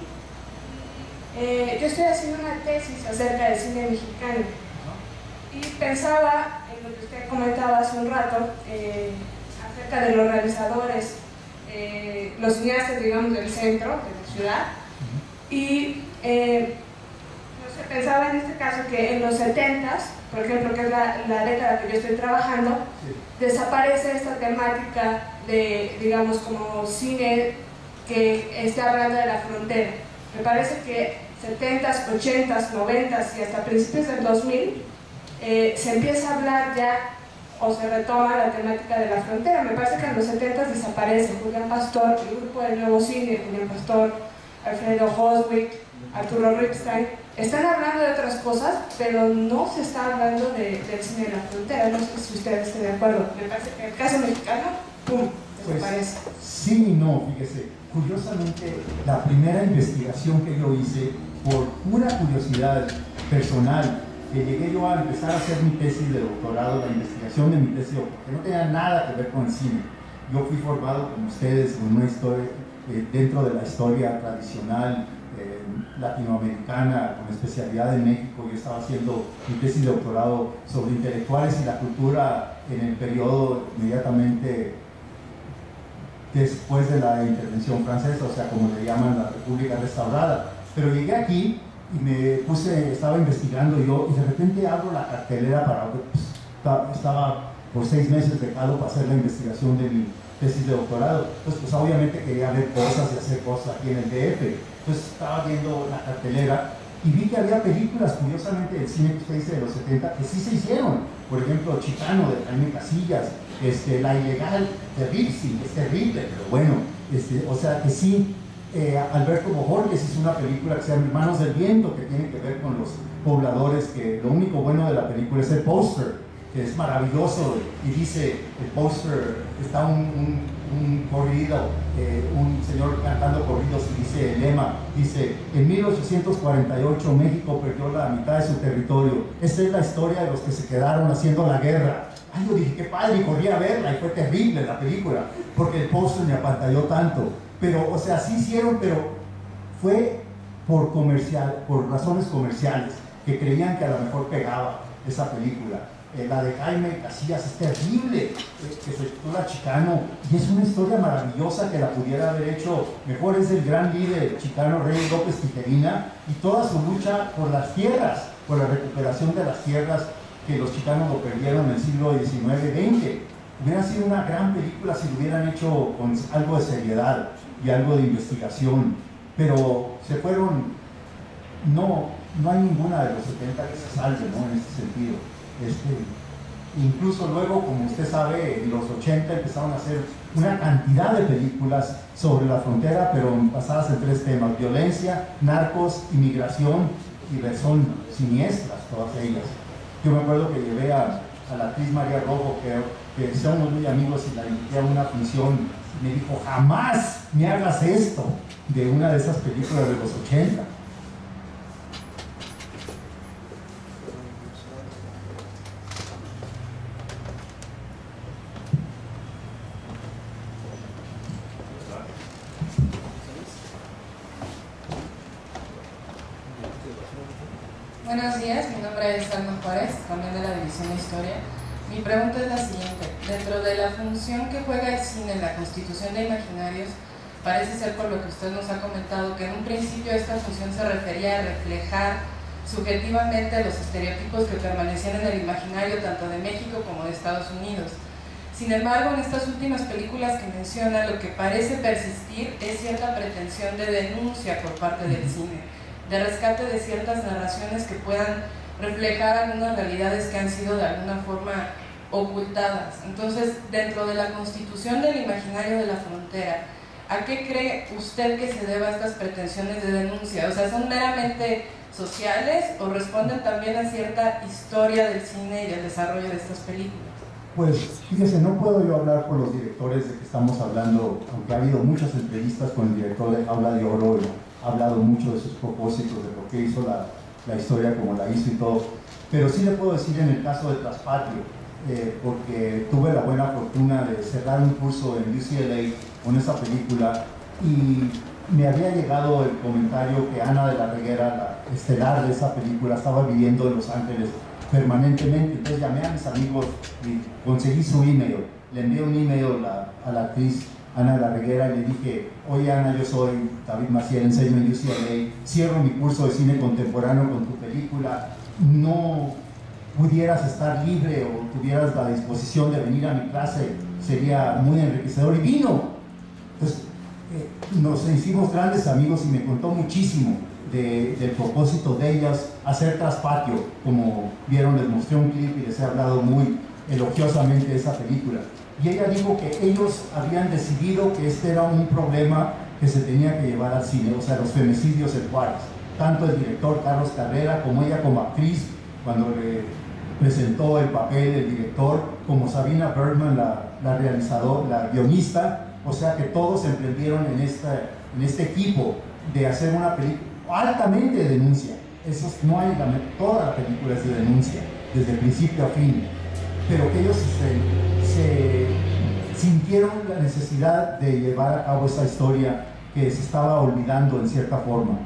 Yo estoy haciendo una tesis acerca del cine mexicano y pensaba en lo que usted comentaba hace un rato acerca de los realizadores, los cineastas, digamos, del centro, de la ciudad, y no sé, pensaba en este caso que en los 70s, por ejemplo, que es la década que yo estoy trabajando, desaparece esta temática de, digamos, como cine que está hablando de la frontera. Me parece que 70s, 80s, 90s y hasta principios del 2000 se empieza a hablar ya o se retoma la temática de la frontera. Me parece que en los 70s desaparece Julián Pastor, el grupo del Nuevo Cine, Julián Pastor, Alfredo Hoswick, Arturo Ripstein, están hablando de otras cosas, pero no se está hablando del cine de la frontera. No sé si ustedes estén de acuerdo. Me parece que en el caso mexicano, ¡pum!, desaparece.
Pues, sí y no, fíjese. Curiosamente, la primera investigación que yo hice, por pura curiosidad personal, que llegué yo a empezar a hacer mi tesis de doctorado, la investigación de mi tesis, que no tenía nada que ver con el cine. Yo fui formado, como ustedes, en una historia, dentro de la historia tradicional latinoamericana con especialidad en México. Yo estaba haciendo mi tesis de doctorado sobre intelectuales y la cultura en el periodo inmediatamente después de la intervención francesa, o sea, como le llaman la República Restaurada. Pero llegué aquí y me puse, estaba investigando yo, y de repente abro la cartelera para, pues, estaba por 6 meses becado para hacer la investigación de mi tesis de doctorado. Entonces, pues obviamente quería ver cosas y hacer cosas aquí en el DF. Entonces estaba viendo la cartelera y vi que había películas, curiosamente, del cine que usted dice de los 70, que sí se hicieron. Por ejemplo, Chicano, de Jaime Casillas, La Ilegal, de Ripsi, es terrible, pero bueno, o sea que sí. Alberto Bojorges hizo una película que se llama Hermanos del Viento, que tiene que ver con los pobladores, que lo único bueno de la película es el póster, que es maravilloso, y dice, el póster, está un corrido, un señor cantando corridos, y dice el lema, dice, en 1848 México perdió la mitad de su territorio. Esta es la historia de los que se quedaron haciendo la guerra. Ay, yo dije, qué padre, y corrí a verla, y fue terrible la película, porque el póster me apantalló tanto. Pero, o sea, sí hicieron, pero fue por razones comerciales, que creían que a lo mejor pegaba esa película. La de Jaime Casillas es terrible, que se titula Chicano, y es una historia maravillosa que la pudiera haber hecho mejor. Es el gran líder chicano Rey López Tijerina, y toda su lucha por las tierras, por la recuperación de las tierras que los chicanos lo perdieron en el siglo XIX-XX. Hubiera sido una gran película si lo hubieran hecho con algo de seriedad y algo de investigación, pero se fueron, no hay ninguna de los 70 que se salve, ¿no? En este sentido. Incluso luego, como usted sabe, en los 80 empezaron a hacer una cantidad de películas sobre la frontera, pero basadas en 3 temas: violencia, narcos, inmigración, y son siniestras todas ellas. Yo me acuerdo que llevé a la actriz María Rojo, que somos muy amigos, y la invité a una función, y me dijo, jamás me hagas esto, de una de esas películas de los 80.
Buenos días, mi nombre es Alma Juárez, también de la División de Historia. Mi pregunta es la siguiente: dentro de la función que juega el cine en la constitución de imaginarios, parece ser, por lo que usted nos ha comentado, que en un principio esta función se refería a reflejar subjetivamente los estereotipos que permanecían en el imaginario tanto de México como de Estados Unidos. Sin embargo, en estas últimas películas que menciona, lo que parece persistir es cierta pretensión de denuncia por parte del cine, de rescate de ciertas narraciones que puedan reflejar algunas realidades que han sido de alguna forma ocultadas. Entonces, dentro de la constitución del imaginario de la frontera, ¿a qué cree usted que se deba estas pretensiones de denuncia? O sea, ¿son meramente sociales o responden también a cierta historia del cine y del desarrollo de estas películas?
Pues fíjese, no puedo yo hablar por los directores de que estamos hablando, aunque ha habido muchas entrevistas con el director de Jaula de Oro, y ha hablado mucho de sus propósitos, de por qué hizo la historia como la hizo y todo. Pero sí le puedo decir en el caso de Traspatio, porque tuve la buena fortuna de cerrar un curso en UCLA con esa película, y me había llegado el comentario que Ana de la Reguera, la estelar de esa película, estaba viviendo en Los Ángeles permanentemente. Entonces llamé a mis amigos y conseguí su email. Le envié un email a la actriz Ana de la Reguera y le dije: oye Ana, yo soy David Maciel, enseño en UCLA, cierro mi curso de cine contemporáneo con tu película, ¿no pudieras estar libre o tuvieras la disposición de venir a mi clase? Sería muy enriquecedor. Y vino. Entonces nos hicimos grandes amigos y me contó muchísimo del propósito de ellas hacer Traspatio. Como vieron, les mostré un clip y les he hablado muy elogiosamente de esa película. Y ella dijo que ellos habían decidido que este era un problema que se tenía que llevar al cine, o sea, los femicidios en Juárez. Tanto el director Carlos Carrera como ella como actriz, cuando le presentó el papel del director, como Sabina Bergman, la realizadora, la guionista. O sea que todos emprendieron en este equipo de hacer una película altamente de denuncia. No hay, toda la película es de denuncia, desde principio a fin. Pero que ellos se sintieron la necesidad de llevar a cabo esa historia que se estaba olvidando en cierta forma.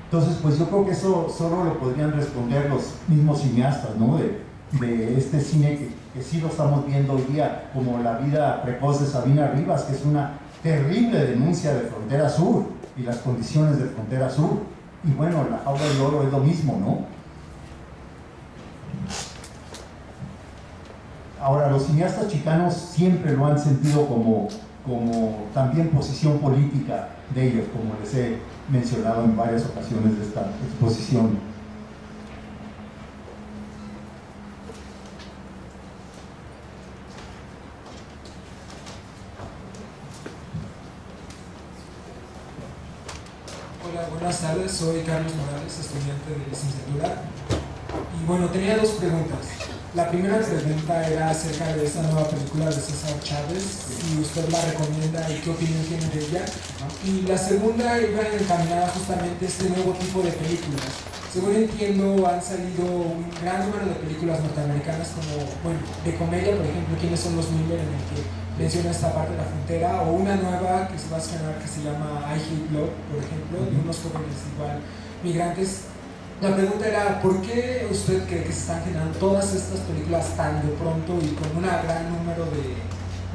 Entonces, pues yo creo que eso solo lo podrían responder los mismos cineastas, ¿no? De este cine que sí lo estamos viendo hoy día, como La vida precoz de Sabina Rivas, que es una terrible denuncia de Frontera Sur y las condiciones de Frontera Sur. Y bueno, La jaula del oro es lo mismo, ¿no? Ahora, los cineastas chicanos siempre lo han sentido como también posición política de ellos, como les he mencionado en varias ocasiones de esta exposición.
Hola, buenas tardes, soy Carlos Morales, estudiante de licenciatura. Y bueno, tenía dos preguntas. La primera pregunta era acerca de esta nueva película de César Chávez, si usted la recomienda y qué opinión tiene de ella. Y la segunda iba encaminada justamente a este nuevo tipo de películas. Según entiendo, han salido un gran número de películas norteamericanas como, bueno, de comedia, por ejemplo, ¿Quiénes son los Miller?, en el que menciona esta parte de la frontera, o una nueva que se va a estrenar que se llama I Hate Blood, por ejemplo, de unos jóvenes igual migrantes. La pregunta era, ¿por qué usted cree que se están generando todas estas películas tan de pronto y con un gran número de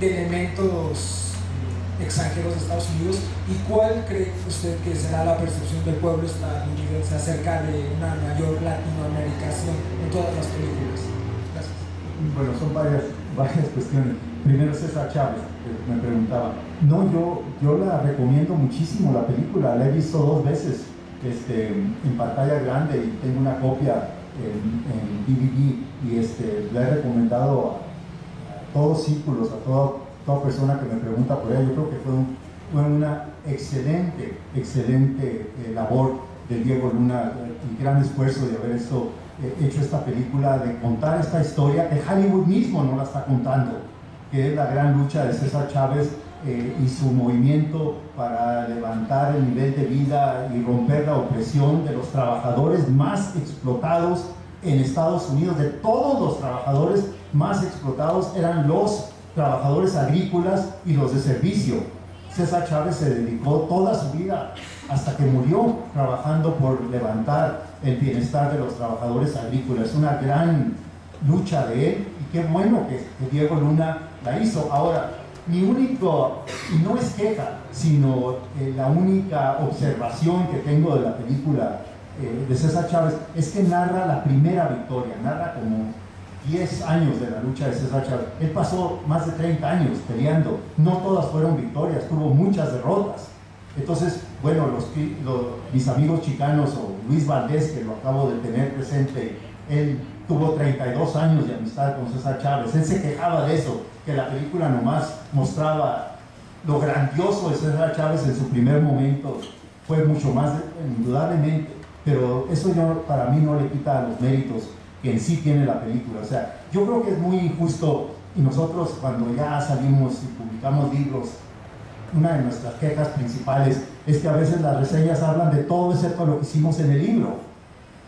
elementos extranjeros de Estados Unidos? ¿Y cuál cree usted que será la percepción del pueblo estadounidense acerca de una mayor latinoamericación en todas las películas? Gracias.
Bueno, son varias cuestiones. Primero, César Chávez, que me preguntaba. No, yo la recomiendo muchísimo, la película. La he visto 2 veces. En pantalla grande y tengo una copia en DVD y la he recomendado a todos círculos, a toda persona que me pregunta por ella. Yo creo que fue una excelente labor de Diego Luna y gran esfuerzo de haber hecho esta película, de contar esta historia que Hollywood mismo no la está contando, que es la gran lucha de César Chávez y su movimiento para levantar el nivel de vida y romper la opresión de los trabajadores más explotados en Estados Unidos. De todos los trabajadores más explotados eran los trabajadores agrícolas y los de servicio. César Chávez se dedicó toda su vida, hasta que murió, trabajando por levantar el bienestar de los trabajadores agrícolas. Es una gran lucha de él y qué bueno que Diego Luna la hizo. Ahora, mi único, y no es queja, sino la única observación que tengo de la película de César Chávez es que narra la primera victoria, narra como 10 años de la lucha de César Chávez. Él pasó más de 30 años peleando, no todas fueron victorias, tuvo muchas derrotas. Entonces, bueno, mis amigos chicanos o Luis Valdés, que lo acabo de tener presente, él tuvo 32 años de amistad con César Chávez. Él se quejaba de eso, que la película nomás mostraba lo grandioso de César Chávez en su primer momento. Fue mucho más, indudablemente, pero eso para mí no le quita los méritos que en sí tiene la película. O sea, yo creo que es muy injusto, y nosotros cuando ya salimos y publicamos libros, una de nuestras quejas principales es que a veces las reseñas hablan de todo excepto lo que hicimos en el libro,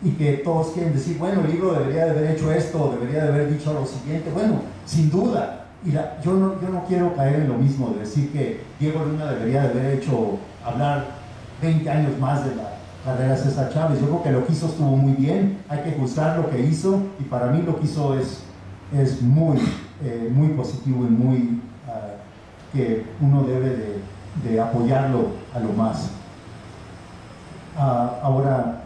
y que todos quieren decir, bueno, el libro debería de haber hecho esto, debería de haber dicho lo siguiente. Bueno, sin duda, y yo no quiero caer en lo mismo de decir que Diego Luna debería de haber hecho hablar 20 años más de la carrera de César Chávez. Yo creo que lo que hizo estuvo muy bien, hay que juzgar lo que hizo, y para mí lo que hizo es muy positivo y muy que uno debe de apoyarlo a lo más. Ahora,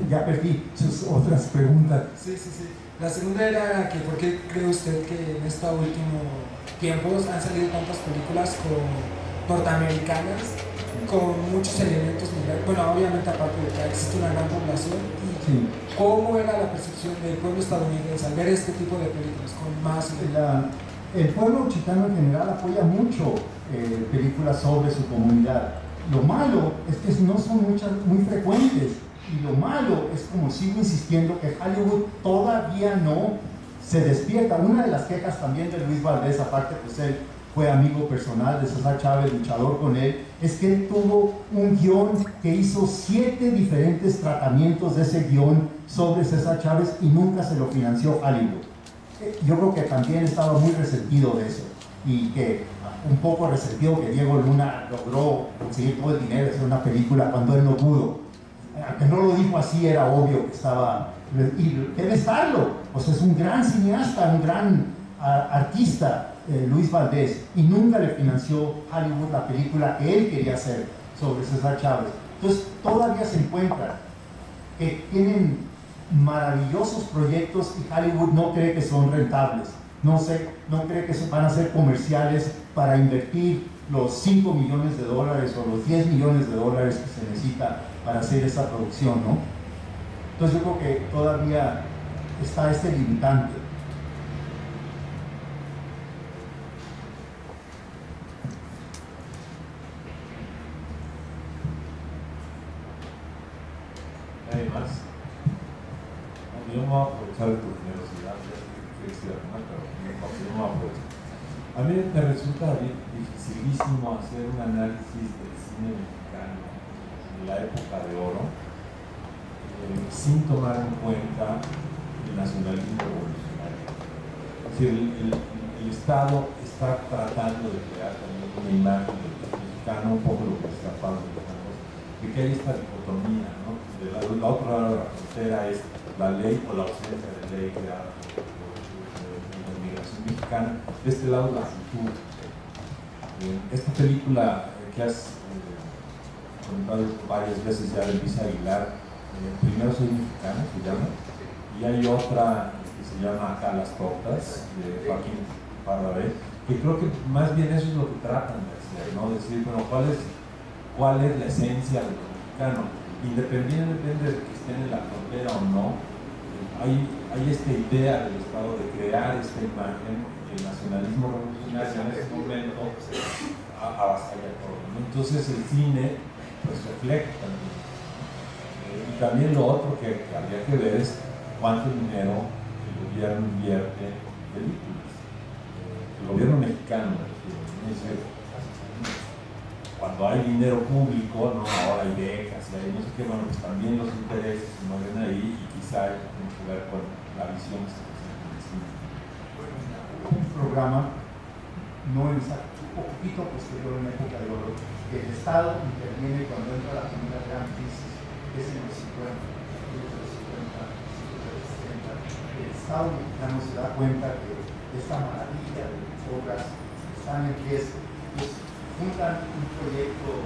ya perdí sus otras preguntas.
Sí. La segunda era que ¿por qué cree usted que en estos últimos tiempos han salido tantas películas norteamericanas con muchos elementos migrantes? Bueno, obviamente aparte de que existe una gran población, y ¿cómo era la percepción del pueblo estadounidense al ver este tipo de películas con más?
El pueblo chicano en general apoya mucho películas sobre su comunidad. Lo malo es que no son muy frecuentes. Y lo malo es, como sigo insistiendo, que Hollywood todavía no se despierta. Una de las quejas también de Luis Valdés, aparte pues él fue amigo personal de César Chávez, luchador con él, es que él tuvo un guión que hizo 7 diferentes tratamientos de ese guión sobre César Chávez y nunca se lo financió Hollywood. Yo creo que también estaba muy resentido de eso, y que un poco resentido que Diego Luna logró conseguir todo el dinero de hacer una película cuando él no pudo. aunque no lo dijo así, era obvio que estaba, y debe estarlo, o sea, es un gran cineasta, un gran artista, Luis Valdés, y nunca le financió Hollywood la película que él quería hacer sobre César Chávez. Entonces todavía se encuentran que tienen maravillosos proyectos y Hollywood no cree que son rentables, no cree que van a ser comerciales para invertir los 5 millones de dólares o los 10 millones de dólares que se necesita para hacer esa producción, ¿no? Entonces yo creo que todavía está este limitante.
¿Nadie más? Yo no voy a aprovechar de tu generosidad, ya que quieres ir a comer, pero yo no voy a aprovechar. A mí me resulta dificilísimo hacer un análisis del cine mexicano en la época de oro sin tomar en cuenta el nacionalismo revolucionario. Es decir, el Estado está tratando de crear también una imagen del mexicano, un poco lo que decía Pablo, de que hay esta dicotomía, ¿no? De la otra lado de la frontera es la ley o la ausencia de ley creada por la inmigración mexicana, de este lado la cultura. Esta película que has comentado varias veces ya de Luis Aguilar, Primero soy mexicano, se llama, y hay otra que se llama Acá las tortas, de Joaquín Pardavé, que creo que más bien eso es lo que tratan de hacer, ¿no? Decir, bueno, ¿cuál es la esencia de lo mexicano? Independientemente de que estén en la frontera o no, hay esta idea del Estado de crear esta imagen, el nacionalismo revolucionario en ese momento avasalla todo, ¿no? Entonces el cine pues refleja también. Y también lo otro que habría que ver es cuánto dinero el gobierno invierte en películas. El gobierno mexicano, es decir, cuando hay dinero público, ¿no? Ahora hay becas y hay no sé qué, bueno, pues también los intereses se mueven ahí y quizá tiene que ver con la visión que se presenta en el cine.
Un programa, no en un poquito posterior en la época de oro, que el Estado interviene cuando entra la primera gran crisis, es en los 50, el Estado mexicano se da cuenta que esta maravilla de obras están en riesgo. Pues juntan un proyecto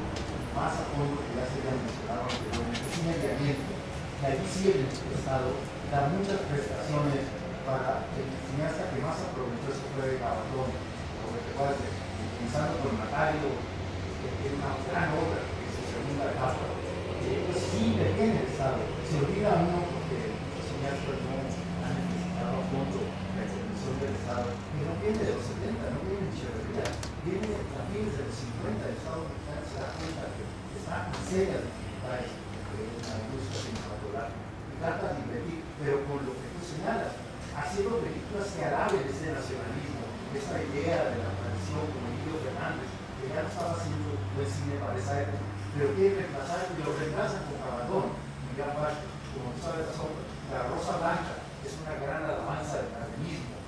más a fondo que ya se había mencionado anteriormente, sin mediamiento, y ahí sí el Estado da muchas prestaciones para el cineasta que más aprovechó ese fue Gabatón, o que te puedas decir, comenzando con Macario, que tiene una gran obra, que es su segunda etapa. Pues sí, detiene el Estado. Se olvida uno porque los cineastas no han necesitado a fondo la intervención del Estado, y no viene de los 70, no viene de Echeverría, viene a fines de los 50. El Estado mexicano se da cuenta que está en serias dificultades en la industria cinematográfica y trata de invertir, pero con lo que tú señalas, haciendo películas que alaben ese nacionalismo, esa idea de la tradición como Emilio Fernández, que ya no estaba haciendo buen cine para esa época, pero quiere reemplazar y lo reemplazan con Caballón, Miguel Bacho, como tú sabes, la Rosa Blanca es una gran alabanza del cardenismo,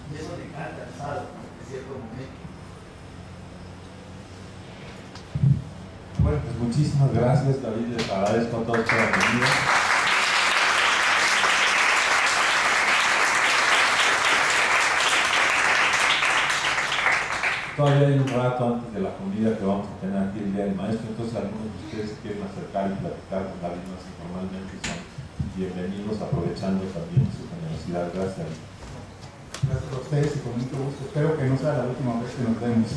y eso le encanta al Estado en cierto momento.
Bueno, pues muchísimas gracias, David, les agradezco a todos por la venida. Todavía hay un rato antes de la comida que vamos a tener aquí el Día del Maestro, entonces algunos de ustedes quieren acercar y platicar con David más informalmente, son bienvenidos, aprovechando también su generosidad. Gracias.
Gracias a ustedes y con mucho gusto. Espero que no sea la última vez que nos vemos.